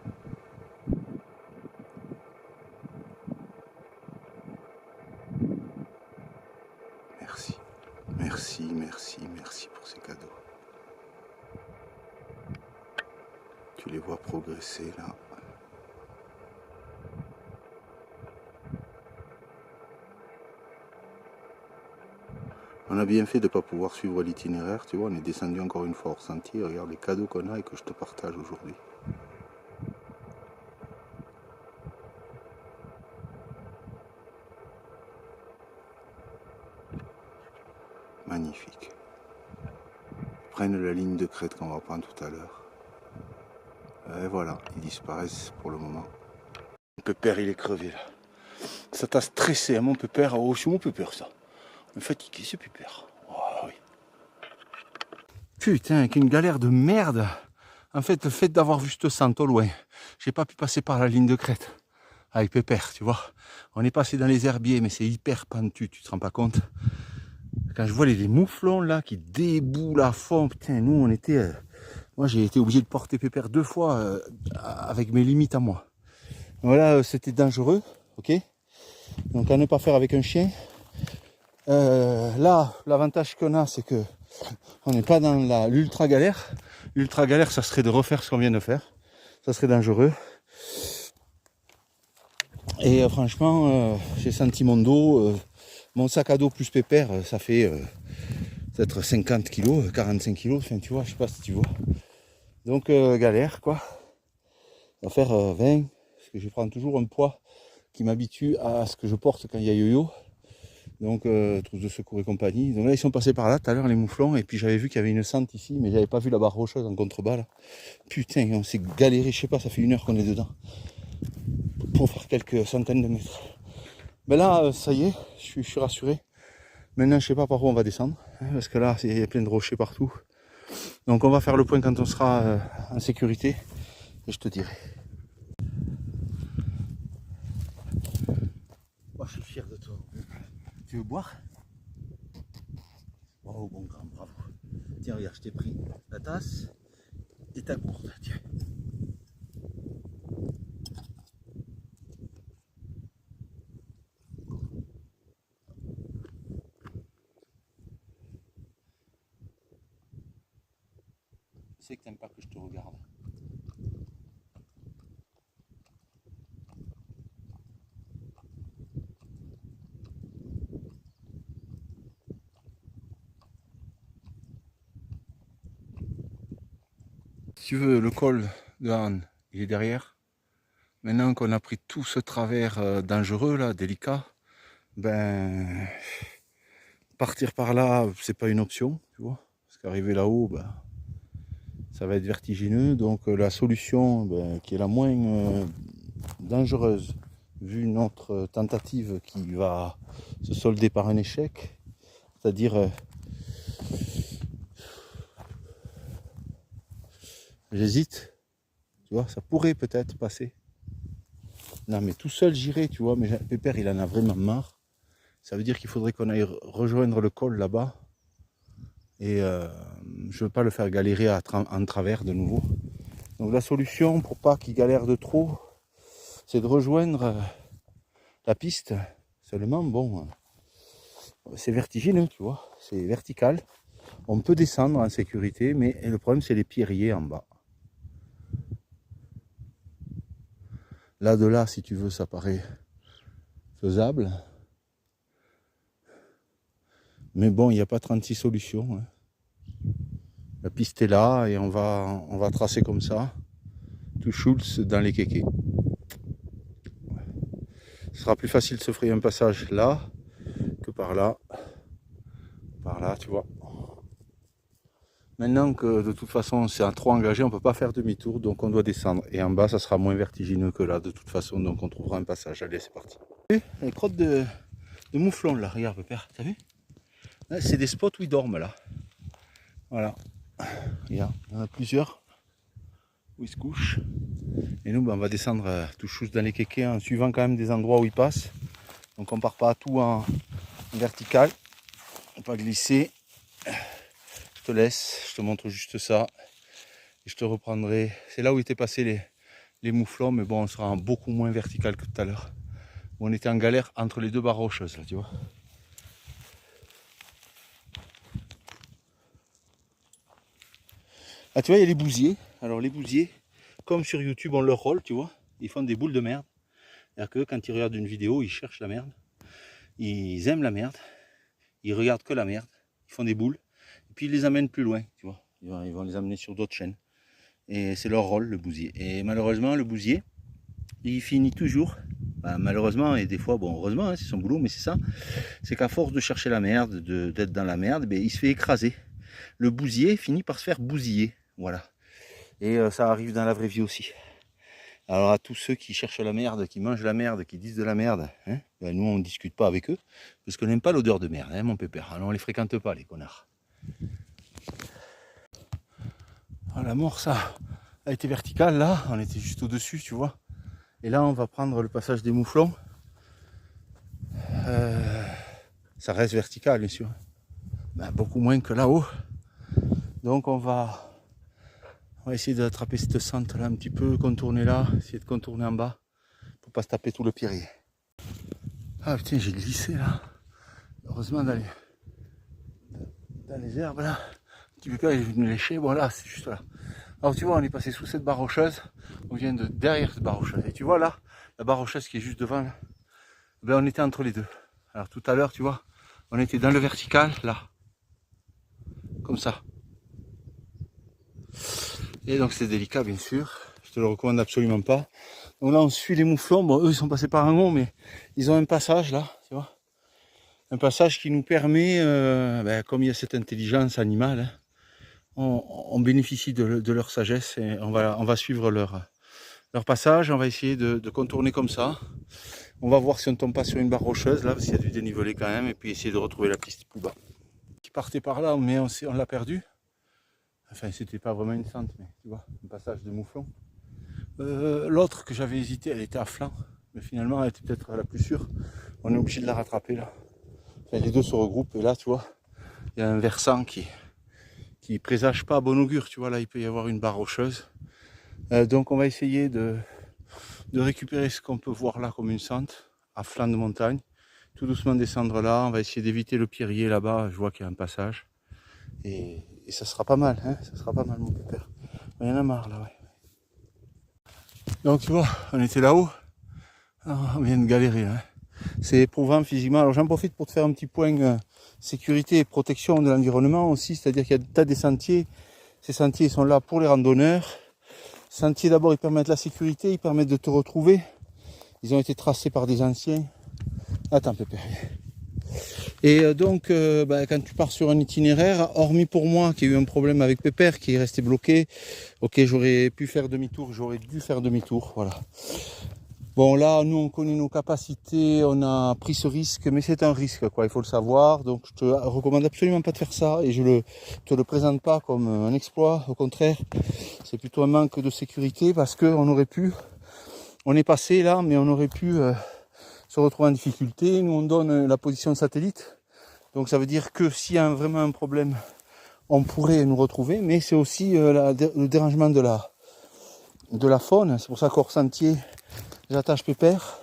Merci. Merci, merci, merci pour ces cadeaux. Tu les vois progresser là. On a bien fait de ne pas pouvoir suivre l'itinéraire, tu vois, on est descendu encore une fois hors sentier, regarde les cadeaux qu'on a et que je te partage aujourd'hui. Magnifique. Ils prennent la ligne de crête qu'on va prendre tout à l'heure. Et voilà, ils disparaissent pour le moment. Mon pépère, il est crevé là. Ça t'a stressé, hein, mon pépère. Oh, c'est mon pépère ça. On est fatigué, ce pépère. Oh, oui. Putain, qu'une galère de merde. En fait, le fait d'avoir vu ce centre au loin, j'ai pas pu passer par la ligne de crête avec pépère, tu vois. On est passé dans les herbiers, mais c'est hyper pentu, tu te rends pas compte. Quand je vois les mouflons là qui déboulent à fond, putain, nous on était... moi j'ai été obligé de porter pépère 2 fois avec mes limites à moi. Voilà, c'était dangereux, ok. Donc à ne pas faire avec un chien. Là, l'avantage qu'on a, c'est que on n'est pas dans l'ultra galère. L'ultra galère, ça serait de refaire ce qu'on vient de faire. Ça serait dangereux. Et franchement, j'ai senti mon dos, mon sac à dos plus pépère, ça fait peut-être 50 kg, 45 kg, enfin tu vois, je sais pas si tu vois. Donc galère quoi. On va faire 20, parce que je prends toujours un poids qui m'habitue à ce que je porte quand il y a yo-yo. Donc trousse de secours et compagnie. Donc là ils sont passés par là tout à l'heure les mouflons, et puis j'avais vu qu'il y avait une sente ici, mais j'avais pas vu la barre rocheuse en contrebas là. Putain, on s'est galéré, je sais pas, ça fait 1 heure qu'on est dedans. Pour faire quelques centaines de mètres. Ben là, ça y est, je suis rassuré. Maintenant, je sais pas par où on va descendre, hein, parce que là, il y a plein de rochers partout. Donc on va faire le point quand on sera en sécurité, et je te dirai. Oh, je suis fier de toi. Tu veux boire? Oh, bon grand, bravo. Tiens, regarde, je t'ai pris la tasse et ta gourde, tiens. Tu sais que t'aimes pas que je te regarde. Si tu veux, le col de Han, il est derrière. Maintenant qu'on a pris tout ce travers dangereux, là, délicat, ben, partir par là, c'est pas une option, tu vois. Parce qu'arriver là-haut, ben, ça va être vertigineux. Donc la solution qui est la moins dangereuse, vu notre tentative qui va se solder par un échec, c'est-à-dire j'hésite, tu vois, ça pourrait peut-être passer. Non mais tout seul j'irai, tu vois, mais Pépère il en a vraiment marre. Ça veut dire qu'il faudrait qu'on aille rejoindre le col là-bas. Et je ne veux pas le faire galérer en travers de nouveau. Donc la solution, pour pas qu'il galère de trop, c'est de rejoindre la piste. Seulement, bon, c'est vertigineux, tu vois. C'est vertical. On peut descendre en sécurité, mais le problème, c'est les pierriers en bas. Là de là, si tu veux, ça paraît faisable. Mais bon, il n'y a pas 36 solutions. Hein. La piste est là et on va tracer comme ça. Tout Schultz dans les kékés. Ce sera plus facile de se frayer un passage là que par là. Par là, tu vois. Maintenant que de toute façon c'est trop engagé, on ne peut pas faire demi-tour, donc on doit descendre. Et en bas, ça sera moins vertigineux que là, de toute façon, donc on trouvera un passage. Allez, c'est parti. Les crottes de mouflons là, regarde pépère, t'as vu? C'est des spots où ils dorment là. Voilà. Regarde, il y en a plusieurs où ils se couchent. Et nous, ben, on va descendre tout chouche dans les kékés en suivant quand même des endroits où ils passent. Donc on part pas tout en vertical. On va pas glisser. Je te laisse, je te montre juste ça. Et je te reprendrai. C'est là où étaient passés les mouflons, mais bon, on sera beaucoup moins vertical que tout à l'heure. On était en galère entre les deux barres rocheuses, là, tu vois. Ah, tu vois, il y a les bousiers. Alors, les bousiers, comme sur YouTube, on leur rôle, tu vois. Ils font des boules de merde. C'est-à-dire que quand ils regardent une vidéo, ils cherchent la merde. Ils aiment la merde. Ils regardent que la merde. Ils font des boules. Et puis ils les amènent plus loin, tu vois. Ils vont les amener sur d'autres chaînes. Et c'est leur rôle, le bousier. Et malheureusement, le bousier, il finit toujours, ben, malheureusement, et des fois, bon, heureusement, hein, c'est son boulot, mais c'est ça, c'est qu'à force de chercher la merde, d'être dans la merde, ben, il se fait écraser. Le bousier finit par se faire bousiller, voilà. Et ça arrive dans la vraie vie aussi. Alors à tous ceux qui cherchent la merde, qui mangent la merde, qui disent de la merde, hein, ben, nous on ne discute pas avec eux, parce qu'on n'aime pas l'odeur de merde, hein, mon pépère. Alors on les fréquente pas, les connards. Ah, la mort, ça a été vertical là, on était juste au-dessus, tu vois. Et là, on va prendre le passage des mouflons. Ça reste vertical, bien sûr. Ben, beaucoup moins que là-haut. Donc, on va essayer d'attraper cette sente là un petit peu, contourner là, essayer de contourner en bas pour pas se taper tout le pierrier. Ah putain, j'ai glissé là. Heureusement dans les herbes là. Un petit peu, il est venu lécher. Voilà, c'est juste là. Alors tu vois, on est passé sous cette barre rocheuse, on vient de derrière cette barre rocheuse. Et tu vois là, la barre rocheuse qui est juste devant, là, ben on était entre les deux. Alors tout à l'heure, tu vois, on était dans le vertical, là. Comme ça. Et donc c'est délicat, bien sûr. Je te le recommande absolument pas. Donc là, on suit les mouflons. Bon, eux, ils sont passés par un rond, mais ils ont un passage là, tu vois. Un passage qui nous permet, ben, comme il y a cette intelligence animale, hein, on bénéficie de leur sagesse et on va suivre leur passage. On va essayer de contourner comme ça. On va voir si on ne tombe pas sur une barre rocheuse là, parce qu'il y a du dénivelé quand même, et puis essayer de retrouver la piste plus bas. Qui partait par là, mais on l'a perdu. Enfin, c'était pas vraiment une sente, mais tu vois, un passage de mouflon. L'autre que j'avais hésité, elle était à flanc, mais finalement elle était peut-être la plus sûre. On est obligé de la rattraper là. Enfin, les deux se regroupent et là, tu vois, il y a un versant qui présage pas à bon augure, tu vois, là il peut y avoir une barre rocheuse. Donc on va essayer de récupérer ce qu'on peut voir là comme une sente à flanc de montagne, tout doucement descendre là, on va essayer d'éviter le pierrier là-bas, je vois qu'il y a un passage et ça sera pas mal, hein, ça sera pas mal mon pépère. Il y en a marre là, ouais. Donc tu vois, on était là-haut, on vient de galérer là. C'est éprouvant physiquement. Alors j'en profite pour te faire un petit point sécurité et protection de l'environnement aussi, c'est-à-dire qu'il y a des tas de sentiers. Ces sentiers sont là pour les randonneurs. Les sentiers d'abord ils permettent la sécurité, ils permettent de te retrouver. Ils ont été tracés par des anciens. Attends Pépère. Et donc quand tu pars sur un itinéraire, hormis pour moi qui ai eu un problème avec Pépère, qui est resté bloqué, ok j'aurais pu faire demi-tour, j'aurais dû faire demi-tour, voilà. Bon là, nous on connaît nos capacités, on a pris ce risque, mais c'est un risque quoi, il faut le savoir. Donc je te recommande absolument pas de faire ça et je te le présente pas comme un exploit, au contraire, c'est plutôt un manque de sécurité parce que on est passé là, mais on aurait pu se retrouver en difficulté. Nous on donne la position satellite. Donc ça veut dire que s'il y a vraiment un problème, on pourrait nous retrouver. Mais c'est aussi le dérangement de la faune. C'est pour ça qu'hors sentier, j'attache Pépère.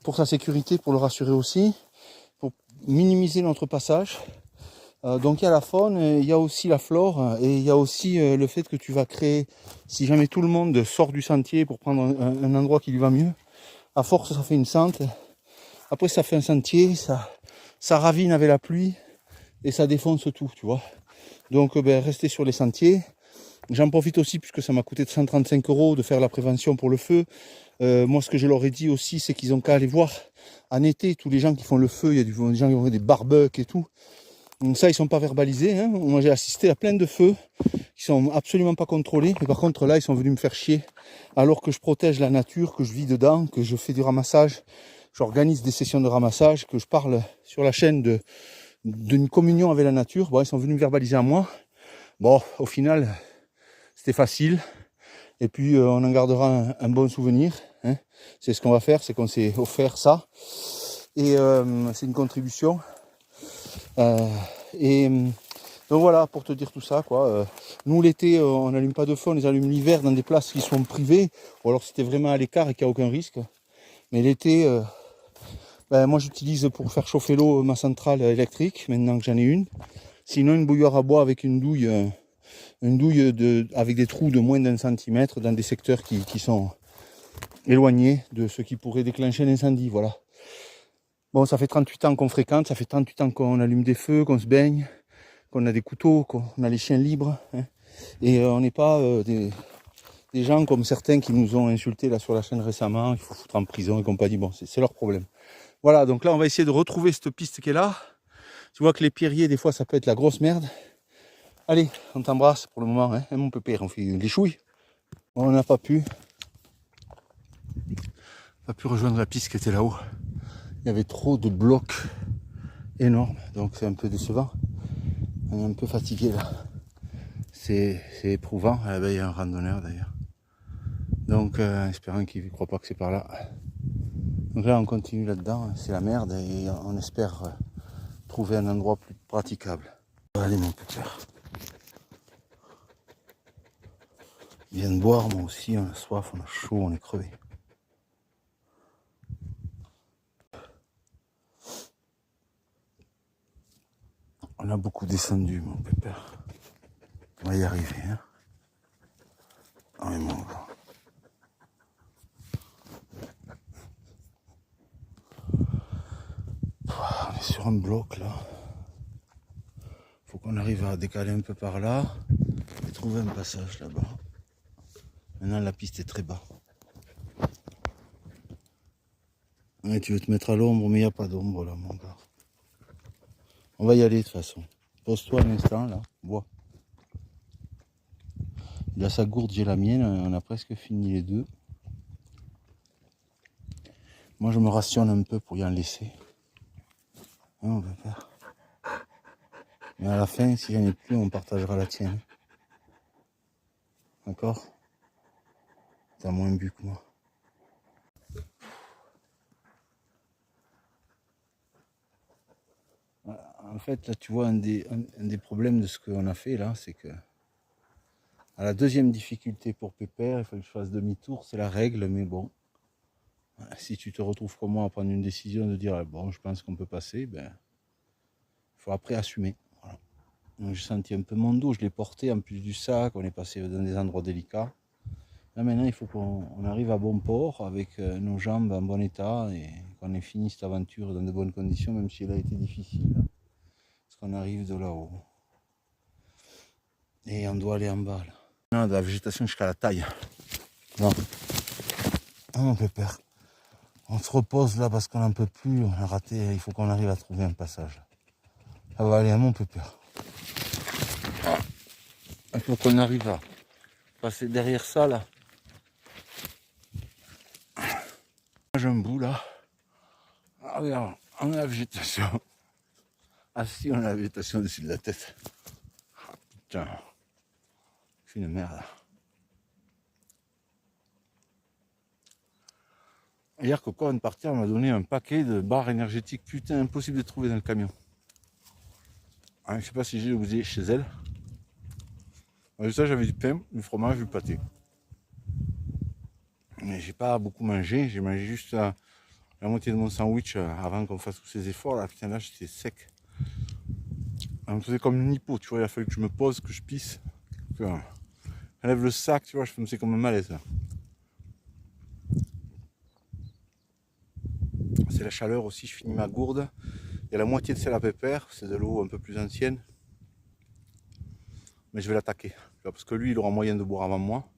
Pour sa sécurité, pour le rassurer aussi. Pour minimiser notre passage. Donc il y a la faune, il y a aussi la flore et il y a aussi le fait que tu vas créer, si jamais tout le monde sort du sentier pour prendre un endroit qui lui va mieux, à force ça fait une sente, après ça fait un sentier, ça ravine avec la pluie et ça défonce tout, tu vois. Donc rester sur les sentiers. J'en profite aussi puisque ça m'a coûté 135 € de faire la prévention pour le feu. Moi ce que je leur ai dit aussi c'est qu'ils ont qu'à aller voir en été tous les gens qui font le feu, il y a des gens qui font des barbecues et tout. Donc ça, ils sont pas verbalisés. Hein. Moi, j'ai assisté à plein de feux qui sont absolument pas contrôlés. Mais par contre, là, ils sont venus me faire chier. Alors que je protège la nature, que je vis dedans, que je fais du ramassage, j'organise des sessions de ramassage, que je parle sur la chaîne d'une communion avec la nature. Bon, ils sont venus me verbaliser à moi. Bon, au final, c'était facile. Et puis, on en gardera un bon souvenir. Hein. C'est ce qu'on va faire, c'est qu'on s'est offert ça. Et c'est une contribution. Donc voilà, pour te dire tout ça, quoi. Nous l'été, on n'allume pas de feu, on les allume l'hiver dans des places qui sont privées, ou alors c'était vraiment à l'écart et qu'il n'y a aucun risque. Mais l'été, moi j'utilise pour faire chauffer l'eau ma centrale électrique, maintenant que j'en ai une. Sinon une bouilloire à bois avec une douille avec des trous de moins d'1 centimètre dans des secteurs qui sont éloignés de ce qui pourrait déclencher l'incendie, voilà. Bon, ça fait 38 ans qu'on fréquente, ça fait 38 ans qu'on allume des feux, qu'on se baigne, qu'on a des couteaux, qu'on a les chiens libres. Hein. Et on n'est pas des gens comme certains qui nous ont insultés là sur la chaîne récemment, il faut foutre en prison et compagnie. Bon, c'est leur problème. Voilà, donc là on va essayer de retrouver cette piste qui est là. Tu vois que les pierriers, des fois, ça peut être la grosse merde. Allez, on t'embrasse pour le moment, hein, mon pépère, on fait des chouilles. On n'a pas pu rejoindre la piste qui était là-haut. Il y avait trop de blocs énormes, donc c'est un peu décevant. On est un peu fatigué là. C'est éprouvant. Ah ben, il y a un randonneur d'ailleurs. Donc espérant qu'il ne croit pas que c'est par là. Donc là on continue là-dedans, c'est la merde et on espère trouver un endroit plus praticable. Allez mon petit. Il vient de boire, moi aussi, on a soif, on a chaud, on est crevé. On a beaucoup descendu, mon pépère. On va y arriver, hein. Ah mais mon gars. On est sur un bloc, là. Faut qu'on arrive à décaler un peu par là et trouver un passage là-bas. Maintenant, la piste est très bas. Ouais, tu veux te mettre à l'ombre, mais il n'y a pas d'ombre, là, mon gars. On va y aller, de toute façon. Pose-toi un instant, là. Bois. Il a sa gourde, j'ai la mienne. On a presque fini les deux. Moi, je me rationne un peu pour y en laisser. Hein, on va faire. Mais à la fin, si j'en ai plus, on partagera la tienne. D'accord? T'as moins bu que moi. En fait, là, tu vois, un des problèmes de ce qu'on a fait, là, c'est que à la deuxième difficulté pour Pépère, il faut que je fasse demi-tour, c'est la règle, mais bon. Si tu te retrouves comme moi à prendre une décision de dire, bon, je pense qu'on peut passer, ben, il faut après assumer. Voilà. Donc j'ai senti un peu mon dos, je l'ai porté en plus du sac, on est passé dans des endroits délicats. Là maintenant, il faut qu'on arrive à bon port avec nos jambes en bon état et qu'on ait fini cette aventure dans de bonnes conditions, même si elle a été difficile. Parce qu'on arrive de là-haut. Et on doit aller en bas là. Non, de la végétation jusqu'à la taille. Non. Ah mon pépère. On se repose là parce qu'on n'en peut plus, on a raté, il faut qu'on arrive à trouver un passage. Ça va aller à mon pépère. Il faut qu'on arrive à passer derrière ça là. J'ai un bout là. Ah regarde, on a la végétation. Ah si, on a la végétation au-dessus de la tête. Ah, putain. C'est une merde. Hier, Coco, avant de partir, elle m'a donné un paquet de barres énergétiques. Putain, impossible de trouver dans le camion. Je sais pas si j'ai oublié chez elle. Avec ça, j'avais du pain, du fromage, du pâté. Mais j'ai pas beaucoup mangé. J'ai mangé juste la moitié de mon sandwich avant qu'on fasse tous ces efforts. Là, putain, là, j'étais sec. Elle me faisait comme une hypo, tu vois. Il a fallu que je me pose, que je pisse. Que j'enlève le sac, tu vois. Je me faisais comme un malaise, là. C'est la chaleur aussi, je finis ma gourde. Il y a la moitié de celle à pépère, c'est de l'eau un peu plus ancienne. Mais je vais l'attaquer. Parce que lui, il aura moyen de boire avant moi.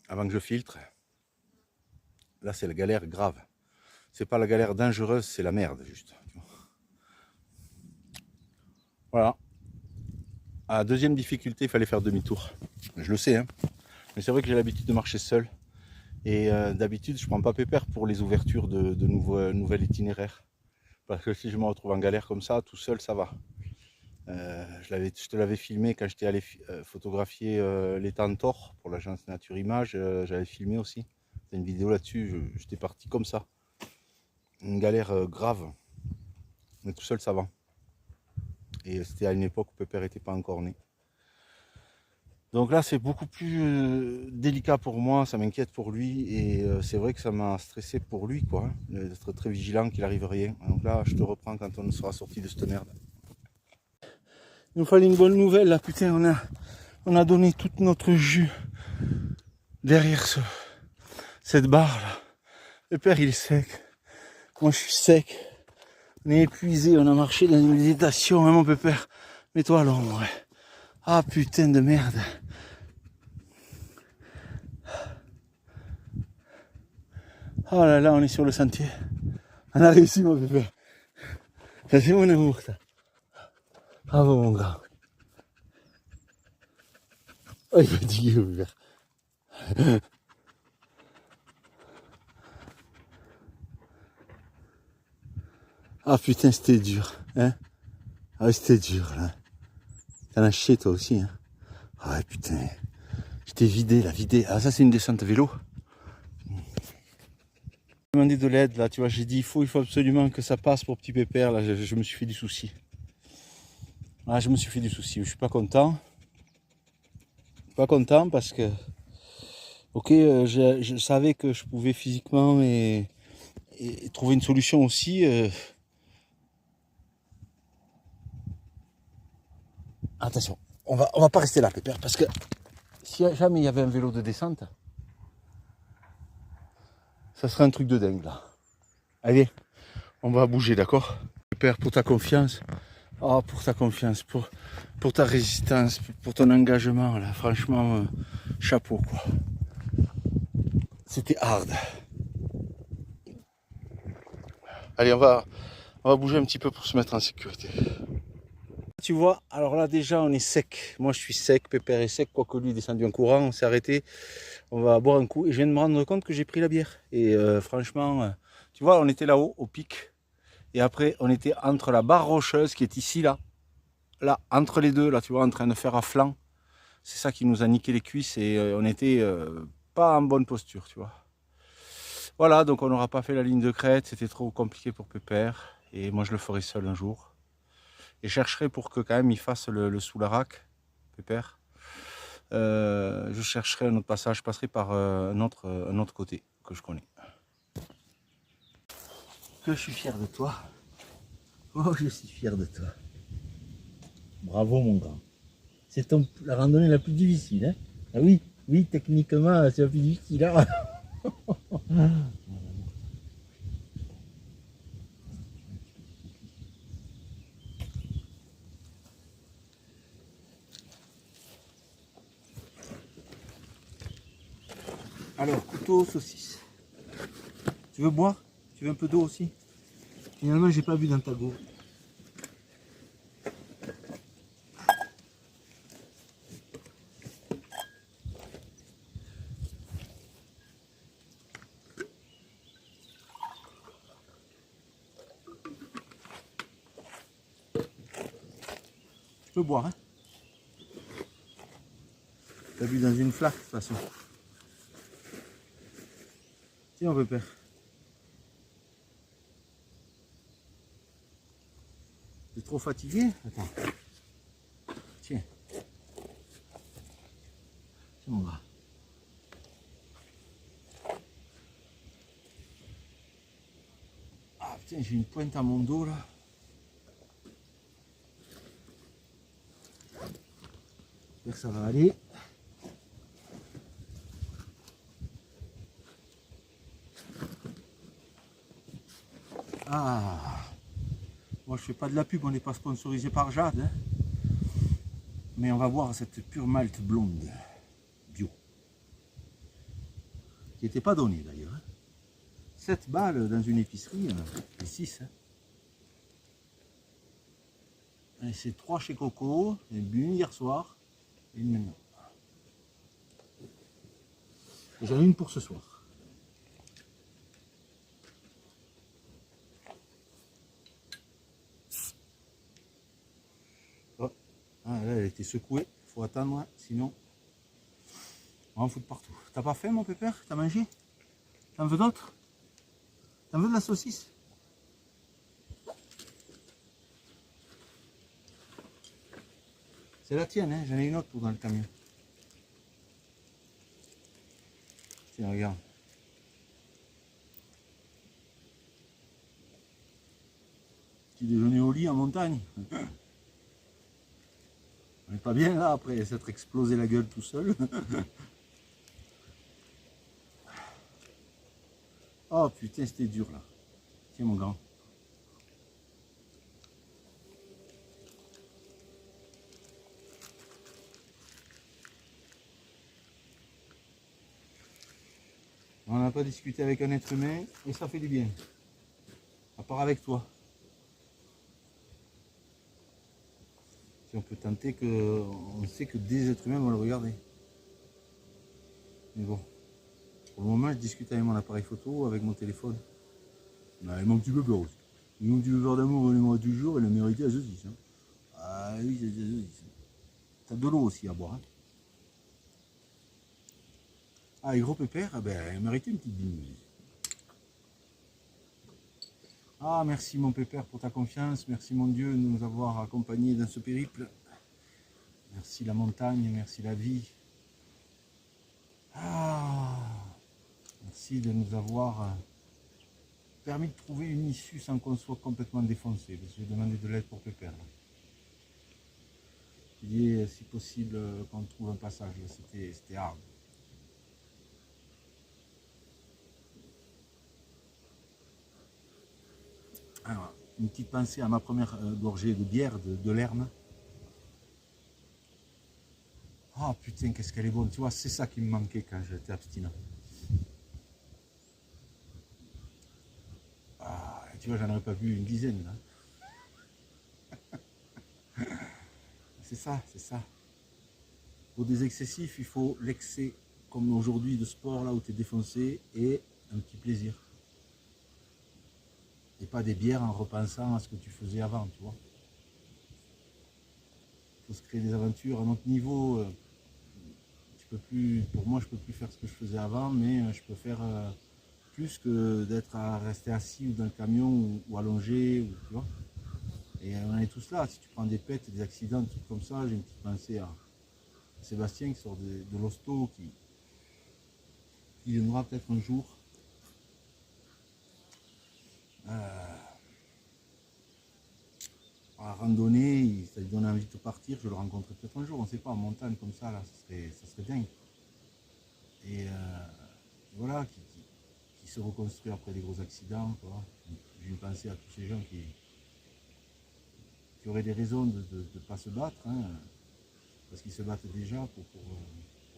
Avant que je filtre. Là, c'est la galère grave. C'est pas la galère dangereuse, c'est la merde, juste. Voilà. À la deuxième difficulté, il fallait faire demi-tour. Je le sais, hein. Mais c'est vrai que j'ai l'habitude de marcher seul. Et d'habitude, je prends pas pépère pour les ouvertures de nouvel itinéraire. Parce que si je me retrouve en galère comme ça, tout seul, ça va. Je te l'avais filmé quand j'étais allé photographier les Tentors pour l'agence Nature Image. J'avais filmé aussi. C'est une vidéo là-dessus. J'étais parti comme ça. Une galère grave. Mais tout seul, ça va. Et c'était à une époque où Pépère n'était pas encore né. Donc là, c'est beaucoup plus délicat pour moi, ça m'inquiète pour lui. Et c'est vrai que ça m'a stressé pour lui, quoi. Hein, d'être très vigilant qu'il n'arrive rien. Donc là, je te reprends quand on sera sorti de cette merde. Il nous fallait une bonne nouvelle, là, putain. On a donné toute notre jus derrière cette barre, là. Pépère, il est sec. Moi, je suis sec. On est épuisé, on a marché dans une méditation, hein, mon Pépère. Mets-toi à l'ombre, ouais. Ah, putain de merde. Oh là là, on est sur le sentier. On a réussi, mon Pépère. Ça, c'est mon amour, ça. Bravo, mon gars. Oh, il est fatigué, mon Pépère. Ah, putain, c'était dur, hein. Ah, c'était dur, là. T'en as chié, toi aussi, hein. Ah, ouais, putain. J'étais vidé, là, vidé. Ah, ça, c'est une descente vélo. J'ai demandé de l'aide, là, tu vois, j'ai dit, il faut absolument que ça passe pour petit Pépère, là, je me suis fait du souci. Ah, je me suis fait du souci, je suis pas content. Pas content parce que, ok, je savais que je pouvais physiquement et trouver une solution aussi. Attention, on va pas rester là, Pépère, parce que si jamais il y avait un vélo de descente, ça serait un truc de dingue, là. Allez, on va bouger, d'accord? Pépère, pour ta confiance. Oh, pour ta confiance, pour ta résistance, pour ton engagement, là, franchement, chapeau, quoi. C'était hard. Allez, on va bouger un petit peu pour se mettre en sécurité. Tu vois, alors là, déjà, on est sec. Moi, je suis sec, Pépère est sec, quoique lui est descendu en courant, on s'est arrêté. On va boire un coup. Et je viens de me rendre compte que j'ai pris la bière. Et franchement, tu vois, on était là-haut, au pic. Et après, on était entre la barre rocheuse qui est ici, là. Là, entre les deux, là, tu vois, en train de faire à flanc. C'est ça qui nous a niqué les cuisses et on était pas en bonne posture, tu vois. Voilà, donc on n'aura pas fait la ligne de crête, c'était trop compliqué pour Pépère. Et moi, je le ferai seul un jour. Et je chercherai pour que quand même il fasse le Soularac, Pépère. Je chercherai un autre passage, je passerai par un autre côté que je connais. Que je suis fier de toi. Oh, je suis fier de toi. Bravo, mon grand. C'est la randonnée la plus difficile, hein? Ah oui, oui, techniquement, c'est la plus difficile, hein? Alors, couteau, saucisse. Tu veux boire? Tu veux un peu d'eau aussi? Finalement, j'ai pas bu dans ta gourde. Tu peux boire, hein? T'as bu dans une flaque, de toute façon. Tiens, Pépère. T'es trop fatigué? Attends. Tiens. Tiens mon gars. Ah putain, j'ai une pointe à mon dos là. J'espère que ça va aller. Ah, moi je fais pas de la pub, on n'est pas sponsorisé par Jade, hein. Mais on va voir cette pure malt blonde bio, qui n'était pas donnée d'ailleurs, hein. 7 balles dans une épicerie, et 6. Hein. Et c'est 3 chez Coco, et une hier soir, et une maintenant. J'en ai une pour ce soir. Oh. Ah, là, elle a été secouée, il faut attendre, hein, sinon on va en foutre partout. T'as pas faim mon pépère? T'as mangé? T'en veux d'autres? T'en veux de la saucisse? C'est la tienne, hein, j'en ai une autre pour dans le camion. Tiens, regarde. Petit déjeuner au lit en montagne. On n'est pas bien là après s'être explosé la gueule tout seul. Oh putain, c'était dur là. Tiens mon grand. On n'a pas discuté avec un être humain et ça fait du bien. À part avec toi. Si on peut tenter que. On sait que des êtres humains vont le regarder. Mais bon. Pour le moment, je discute avec mon appareil photo, avec mon téléphone. Avec mon petit bébé aussi. Mon petit bébé d'amour, il du jour, il a mérité à saucisse. Hein. Ah oui, c'est saucisse. T'as de l'eau aussi à boire. Hein. Ah, les gros pépères, ben, il méritait une petite bine. Ah, merci mon pépère pour ta confiance. Merci mon Dieu de nous avoir accompagnés dans ce périple. Merci la montagne, merci la vie. Ah, merci de nous avoir permis de trouver une issue sans qu'on soit complètement défoncé. Parce que j'ai demandé de l'aide pour pépère. Il est si possible qu'on trouve un passage. C'était hard. Alors, une petite pensée à ma première gorgée de bière de l'Herme. Oh putain, qu'est-ce qu'elle est bonne. Tu vois, c'est ça qui me manquait quand j'étais abstinent. Ah, tu vois, j'en aurais pas bu une dizaine là. C'est ça, c'est ça. Pour des excessifs, il faut l'excès, comme aujourd'hui de sport là où tu es défoncé, et un petit plaisir. Et pas des bières en repensant à ce que tu faisais avant, tu vois. Il faut se créer des aventures à notre niveau. Pour moi, je peux plus faire ce que je faisais avant, mais je peux faire plus que d'être à rester assis ou dans le camion ou allongé, ou, tu vois. Et on est tous là. Si tu prends des pètes, des accidents, des trucs comme ça, j'ai une petite pensée à Sébastien qui sort de l'hosto, qui viendra peut-être un jour. À randonnée, ça lui donne envie de partir, je le rencontrerai peut-être un jour, on ne sait pas, en montagne comme ça, là, ça serait dingue. Et voilà, qui se reconstruit après des gros accidents, quoi. J'ai une pensée à tous ces gens qui auraient des raisons de ne pas se battre, hein, parce qu'ils se battent déjà pour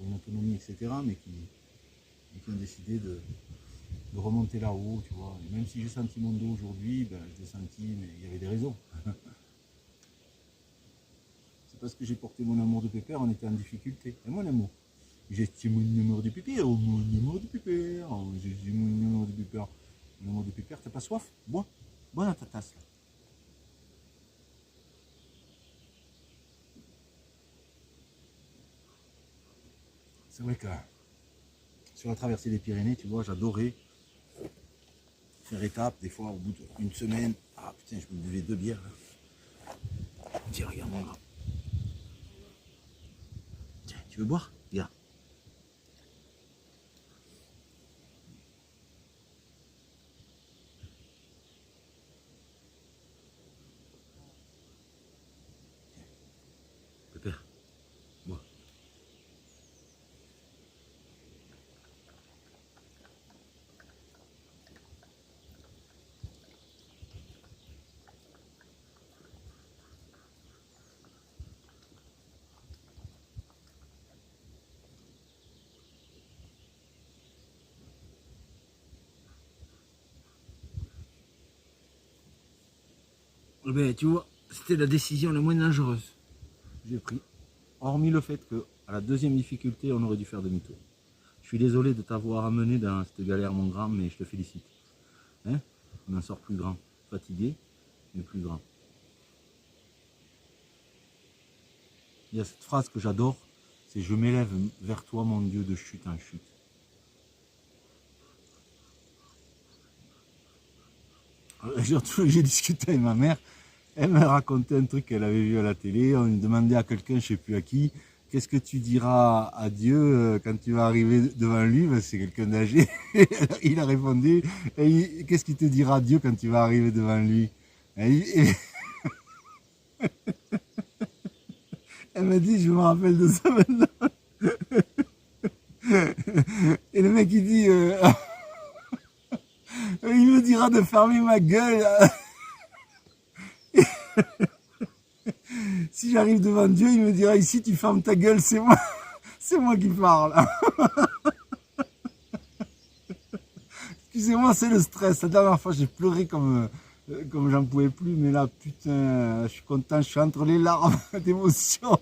une autonomie, etc., mais qui ont décidé de remonter là-haut, tu vois. Et même si j'ai senti mon dos aujourd'hui, ben, je l'ai senti, mais il y avait des raisons. C'est parce que j'ai porté mon amour de pépère, on était en difficulté. Et mon amour. J'ai mon amour de pépère, mon amour de pépère, j'ai mon amour de pépère. Mon amour de pépère, t'as pas soif? Bois. Bois dans ta tasse, là. C'est vrai que sur la traversée des Pyrénées, tu vois, j'adorais faire étape, des fois au bout d'une semaine. Ah putain, je me buvais 2 bières là. Tiens, regarde mon grand. Tiens, tu veux boire? Regarde. Pépère, bois. Eh ben, tu vois, c'était la décision la moins dangereuse que j'ai prise. Hormis le fait que, à la deuxième difficulté, on aurait dû faire demi-tour. Je suis désolé de t'avoir amené dans cette galère, mon grand, mais je te félicite. Hein? On en sort plus grand. Fatigué, mais plus grand. Il y a cette phrase que j'adore, c'est « Je m'élève vers toi, mon Dieu, de chute en chute ». J'ai discuté avec ma mère, elle me racontait un truc qu'elle avait vu à la télé, on lui demandait à quelqu'un, je ne sais plus à qui, qu'est-ce que tu diras à Dieu quand tu vas arriver devant lui? Ben, c'est quelqu'un d'âgé. Il a répondu, qu'est-ce qu'il te dira Dieu quand tu vas arriver devant lui? Elle m'a dit, je me rappelle de ça maintenant. Et le mec il dit, il me dira de fermer ma gueule. Si j'arrive devant Dieu, il me dira, ici tu fermes ta gueule, c'est moi qui parle. Excusez-moi, c'est le stress. La dernière fois, j'ai pleuré comme j'en pouvais plus, mais là, putain, je suis content, je suis entre les larmes d'émotion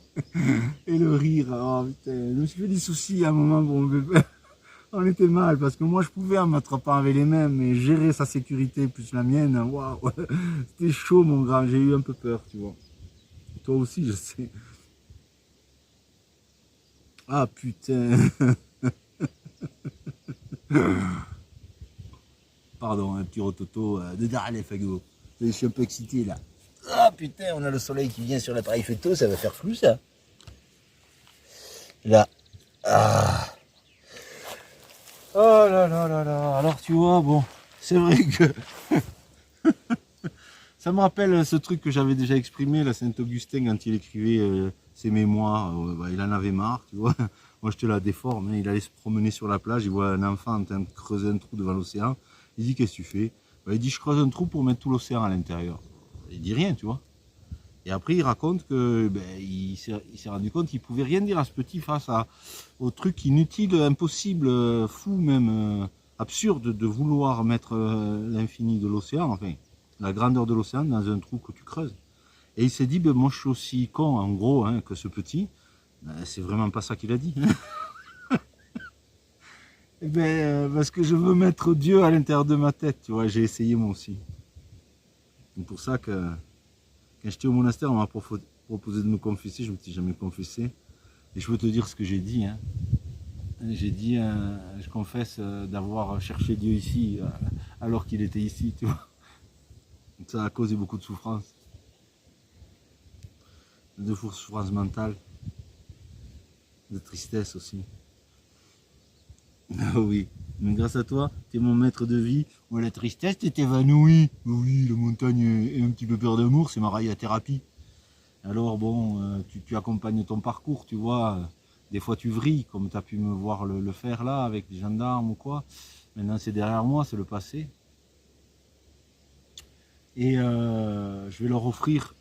et le rire. Oh, putain, je me suis fait des soucis à un moment pour mon bébé. On était mal, parce que moi, je pouvais en mettre pas avec les mêmes, mais gérer sa sécurité plus la mienne, waouh, c'était chaud, mon grand, j'ai eu un peu peur, tu vois. Toi aussi, je sais. Ah, putain. Pardon, un petit rototo de Darley Fago. Je suis un peu excité là. Ah putain, on a le soleil qui vient sur l'appareil photo, ça va faire flou ça. Là. Ah. Oh là là là là. Alors tu vois, bon, c'est vrai que ça me rappelle ce truc que j'avais déjà exprimé, la Saint-Augustin, quand il écrivait ses mémoires. Il en avait marre, tu vois. Moi je te la déforme, hein. Il allait se promener sur la plage, il voit un enfant en train de creuser un trou devant l'océan. Il dit, qu'est-ce que tu fais? Il dit, je creuse un trou pour mettre tout l'océan à l'intérieur. Il dit rien, tu vois. Et après, il raconte que il s'est rendu compte qu'il pouvait rien dire à ce petit face au truc inutile, impossible, fou même, absurde de vouloir mettre l'infini de l'océan, enfin, la grandeur de l'océan dans un trou que tu creuses. Et il s'est dit, moi je suis aussi con, en gros, hein, que ce petit. C'est vraiment pas ça qu'il a dit. Parce que je veux mettre Dieu à l'intérieur de ma tête, tu vois, j'ai essayé moi aussi. C'est pour ça que quand j'étais au monastère, on m'a proposé de me confesser, je ne me suis jamais confessé. Et je veux te dire ce que j'ai dit. Hein. J'ai dit, je confesse d'avoir cherché Dieu ici, alors qu'il était ici, tu vois. Donc ça a causé beaucoup de souffrance. De souffrance mentale, de tristesse aussi. Ah oui, mais grâce à toi, tu es mon maître de vie. Moi, la tristesse, tu t'évanouis. Oui, la montagne est un petit peu peur d'amour, c'est ma thérapie. Alors bon, tu accompagnes ton parcours, tu vois. Des fois, tu vrilles, comme tu as pu me voir le faire là, avec les gendarmes ou quoi. Maintenant, c'est derrière moi, c'est le passé. Et je vais leur offrir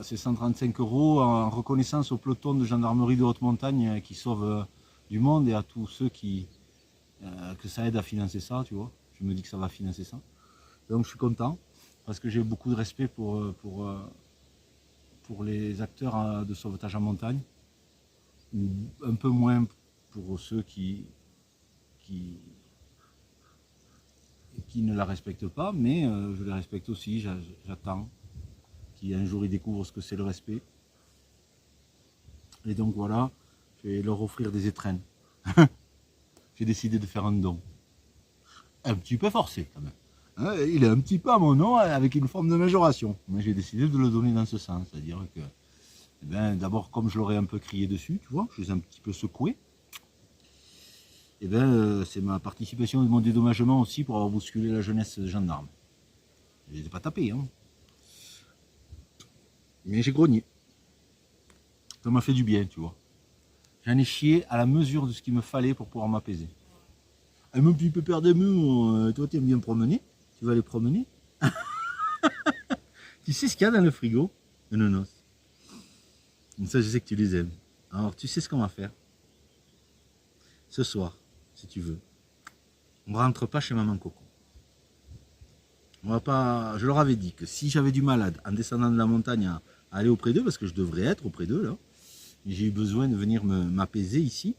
ces 135 € en reconnaissance au peloton de gendarmerie de haute montagne qui sauve du monde et à tous ceux que ça aide à financer ça, tu vois. Je me dis que ça va financer ça. Donc je suis content parce que j'ai beaucoup de respect pour les acteurs de sauvetage en montagne. Un peu moins pour ceux qui ne la respectent pas, mais je les respecte aussi, j'attends qu'un jour ils découvrent ce que c'est le respect. Et donc voilà, je vais leur offrir des étrennes. J'ai décidé de faire un don. Un petit peu forcé quand même. Il est un petit peu à mon nom avec une forme de majoration. Mais j'ai décidé de le donner dans ce sens. C'est-à-dire que, eh ben, d'abord, comme je l'aurais un peu crié dessus, tu vois, je les ai un petit peu secoué. Eh ben, c'est ma participation et mon dédommagement aussi pour avoir bousculé la jeunesse gendarme. Je les ai pas tapés, hein. Mais j'ai grogné. Ça m'a fait du bien, tu vois. J'en ai chié à la mesure de ce qu'il me fallait pour pouvoir m'apaiser. Ah, mon petit pépère d'amour, toi tu aimes bien promener? Tu vas aller promener? Tu sais ce qu'il y a dans le frigo? Les nonos. Ça, je sais que tu les aimes. Alors, tu sais ce qu'on va faire? Ce soir, si tu veux, on ne rentre pas chez Maman Coco. On va pas. Je leur avais dit que si j'avais du malade en descendant de la montagne à aller auprès d'eux, parce que je devrais être auprès d'eux là, j'ai eu besoin de venir m'apaiser ici,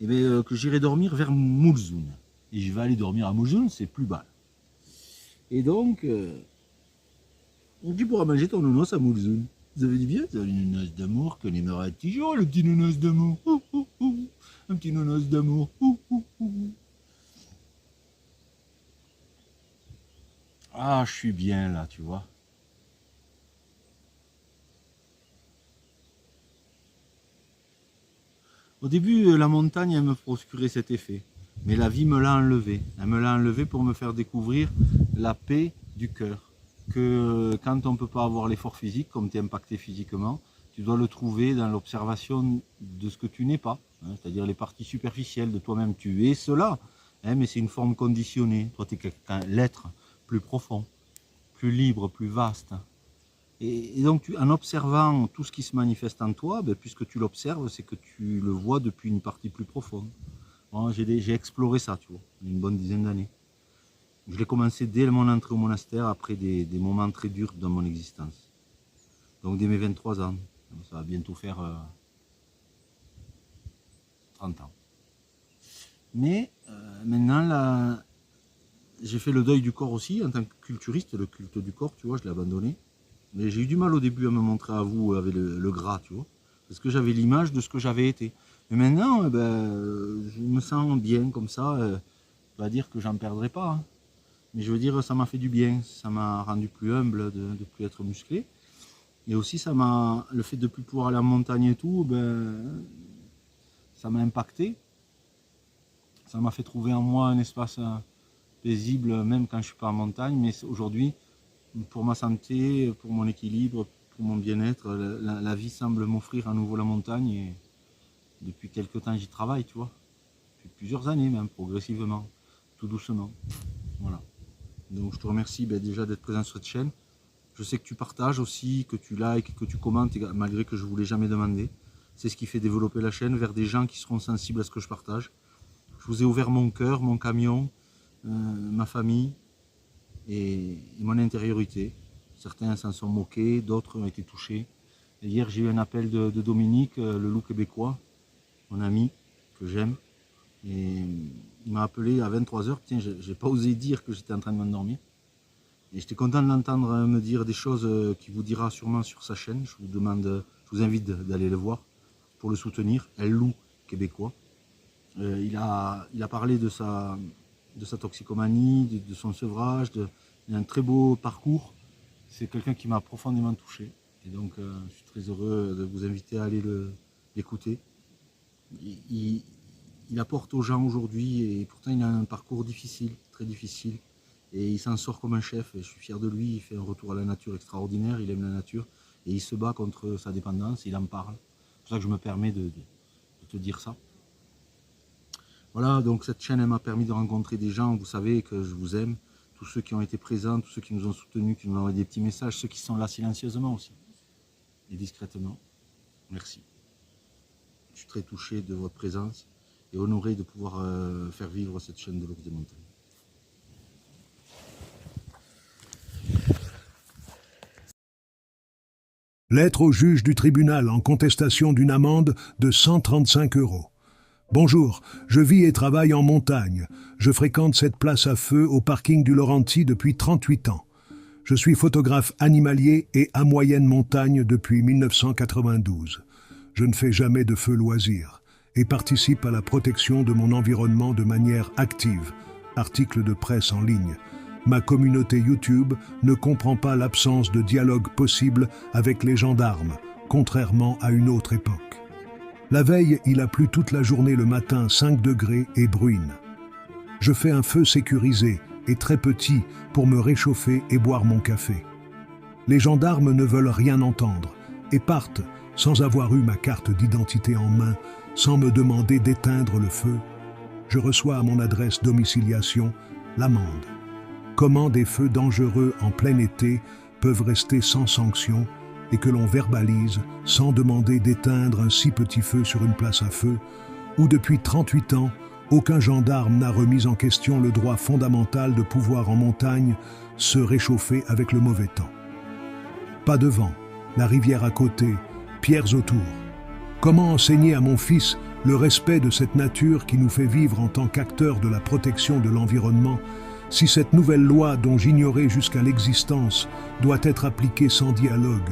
et bien, que j'irai dormir vers Moulzoun. Et je vais aller dormir à Moulzoun, c'est plus bas. Et donc, tu pourras manger ton nounours à Moulzoun. Vous avez dit bien, c'est une nounours d'amour que l'aimera toujours, le petit nounours d'amour. Un petit nounours d'amour. Ah, je suis bien là, tu vois. Au début, la montagne, elle me procurait cet effet. Mais la vie me l'a enlevé. Elle me l'a enlevé pour me faire découvrir la paix du cœur. Que quand on ne peut pas avoir l'effort physique, comme tu es impacté physiquement, tu dois le trouver dans l'observation de ce que tu n'es pas. Hein, c'est-à-dire les parties superficielles de toi-même. Tu es cela, hein, mais c'est une forme conditionnée. Toi, tu es l'être plus profond, plus libre, plus vaste. Et donc, en observant tout ce qui se manifeste en toi, ben, puisque tu l'observes, c'est que tu le vois depuis une partie plus profonde. Bon, j'ai exploré ça, tu vois, une bonne dizaine d'années. Je l'ai commencé dès mon entrée au monastère, après des moments très durs dans mon existence. Donc, dès mes 23 ans. Ça va bientôt faire 30 ans. Mais maintenant, là, j'ai fait le deuil du corps aussi, en tant que culturiste, le culte du corps, tu vois, je l'ai abandonné. Mais j'ai eu du mal au début à me montrer à vous avec le gras, tu vois. Parce que j'avais l'image de ce que j'avais été. Mais maintenant, je me sens bien comme ça. Je vais dire que j'en perdrai pas. Hein. Mais je veux dire, ça m'a fait du bien. Ça m'a rendu plus humble de ne plus être musclé. Et aussi, le fait de ne plus pouvoir aller en montagne et tout, ça m'a impacté. Ça m'a fait trouver en moi un espace paisible, même quand je ne suis pas en montagne. Mais aujourd'hui, pour ma santé, pour mon équilibre, pour mon bien-être, la vie semble m'offrir à nouveau la montagne. Et depuis quelques temps, j'y travaille, tu vois. Depuis plusieurs années même, progressivement, tout doucement. Voilà. Donc je te remercie déjà d'être présent sur cette chaîne. Je sais que tu partages aussi, que tu likes, que tu commentes, malgré que je ne vous l'ai jamais demandé. C'est ce qui fait développer la chaîne vers des gens qui seront sensibles à ce que je partage. Je vous ai ouvert mon cœur, mon camion, ma famille et mon intériorité. Certains s'en sont moqués, d'autres ont été touchés. Et hier, j'ai eu un appel de Dominique, le loup québécois, mon ami, que j'aime. Et il m'a appelé à 23 h. Tiens, j'ai pas osé dire que j'étais en train de m'endormir. Et j'étais content de l'entendre me dire des choses qu'il vous dira sûrement sur sa chaîne. Je vous invite d'aller le voir pour le soutenir. El loup québécois. Il a parlé de sa toxicomanie, de son sevrage. Il a un très beau parcours. C'est quelqu'un qui m'a profondément touché. Et donc, je suis très heureux de vous inviter à aller l'écouter. Il apporte aux gens aujourd'hui, et pourtant il a un parcours difficile, très difficile. Et il s'en sort comme un chef, et je suis fier de lui. Il fait un retour à la nature extraordinaire, il aime la nature. Et il se bat contre sa dépendance, il en parle. C'est pour ça que je me permets de te dire ça. Voilà, donc cette chaîne m'a permis de rencontrer des gens, vous savez que je vous aime. Tous ceux qui ont été présents, tous ceux qui nous ont soutenus, qui nous ont envoyé des petits messages, ceux qui sont là silencieusement aussi. Et discrètement, merci. Je suis très touché de votre présence et honoré de pouvoir faire vivre cette chaîne de l'Ours des Montagnes. Lettre au juge du tribunal en contestation d'une amende de 135 €. Bonjour, je vis et travaille en montagne. Je fréquente cette place à feu au parking du Laurenti depuis 38 ans. Je suis photographe animalier et à moyenne montagne depuis 1992. Je ne fais jamais de feu loisir et participe à la protection de mon environnement de manière active. Article de presse en ligne. ma communauté YouTube ne comprend pas l'absence de dialogue possible avec les gendarmes, contrairement à une autre époque. La veille, il a plu toute la journée le matin, 5 degrés et bruine. Je fais un feu sécurisé et très petit pour me réchauffer et boire mon café. Les gendarmes ne veulent rien entendre et partent sans avoir eu ma carte d'identité en main, sans me demander d'éteindre le feu. Je reçois à mon adresse domiciliation l'amende. Comment des feux dangereux en plein été peuvent rester sans sanction et que l'on verbalise sans demander d'éteindre un si petit feu sur une place à feu, où depuis 38 ans, aucun gendarme n'a remis en question le droit fondamental de pouvoir en montagne se réchauffer avec le mauvais temps. Pas de vent, la rivière à côté, pierres autour. Comment enseigner à mon fils le respect de cette nature qui nous fait vivre en tant qu'acteurs de la protection de l'environnement, si cette nouvelle loi dont j'ignorais jusqu'à l'existence doit être appliquée sans dialogue,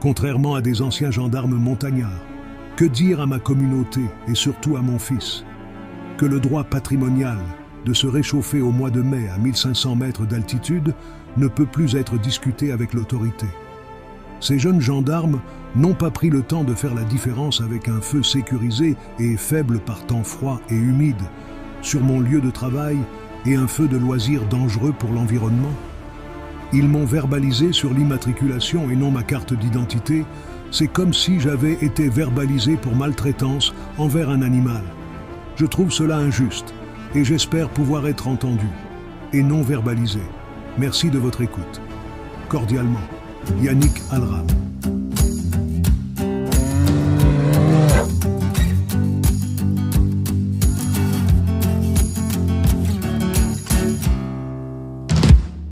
contrairement à des anciens gendarmes montagnards? Que dire à ma communauté et surtout à mon fils? Que le droit patrimonial de se réchauffer au mois de mai à 1500 mètres d'altitude ne peut plus être discuté avec l'autorité. Ces jeunes gendarmes n'ont pas pris le temps de faire la différence avec un feu sécurisé et faible par temps froid et humide sur mon lieu de travail et un feu de loisir dangereux pour l'environnement. Ils m'ont verbalisé sur l'immatriculation et non ma carte d'identité. C'est comme si j'avais été verbalisé pour maltraitance envers un animal. Je trouve cela injuste et j'espère pouvoir être entendu et non verbalisé. Merci de votre écoute. Cordialement, Yannick Alram.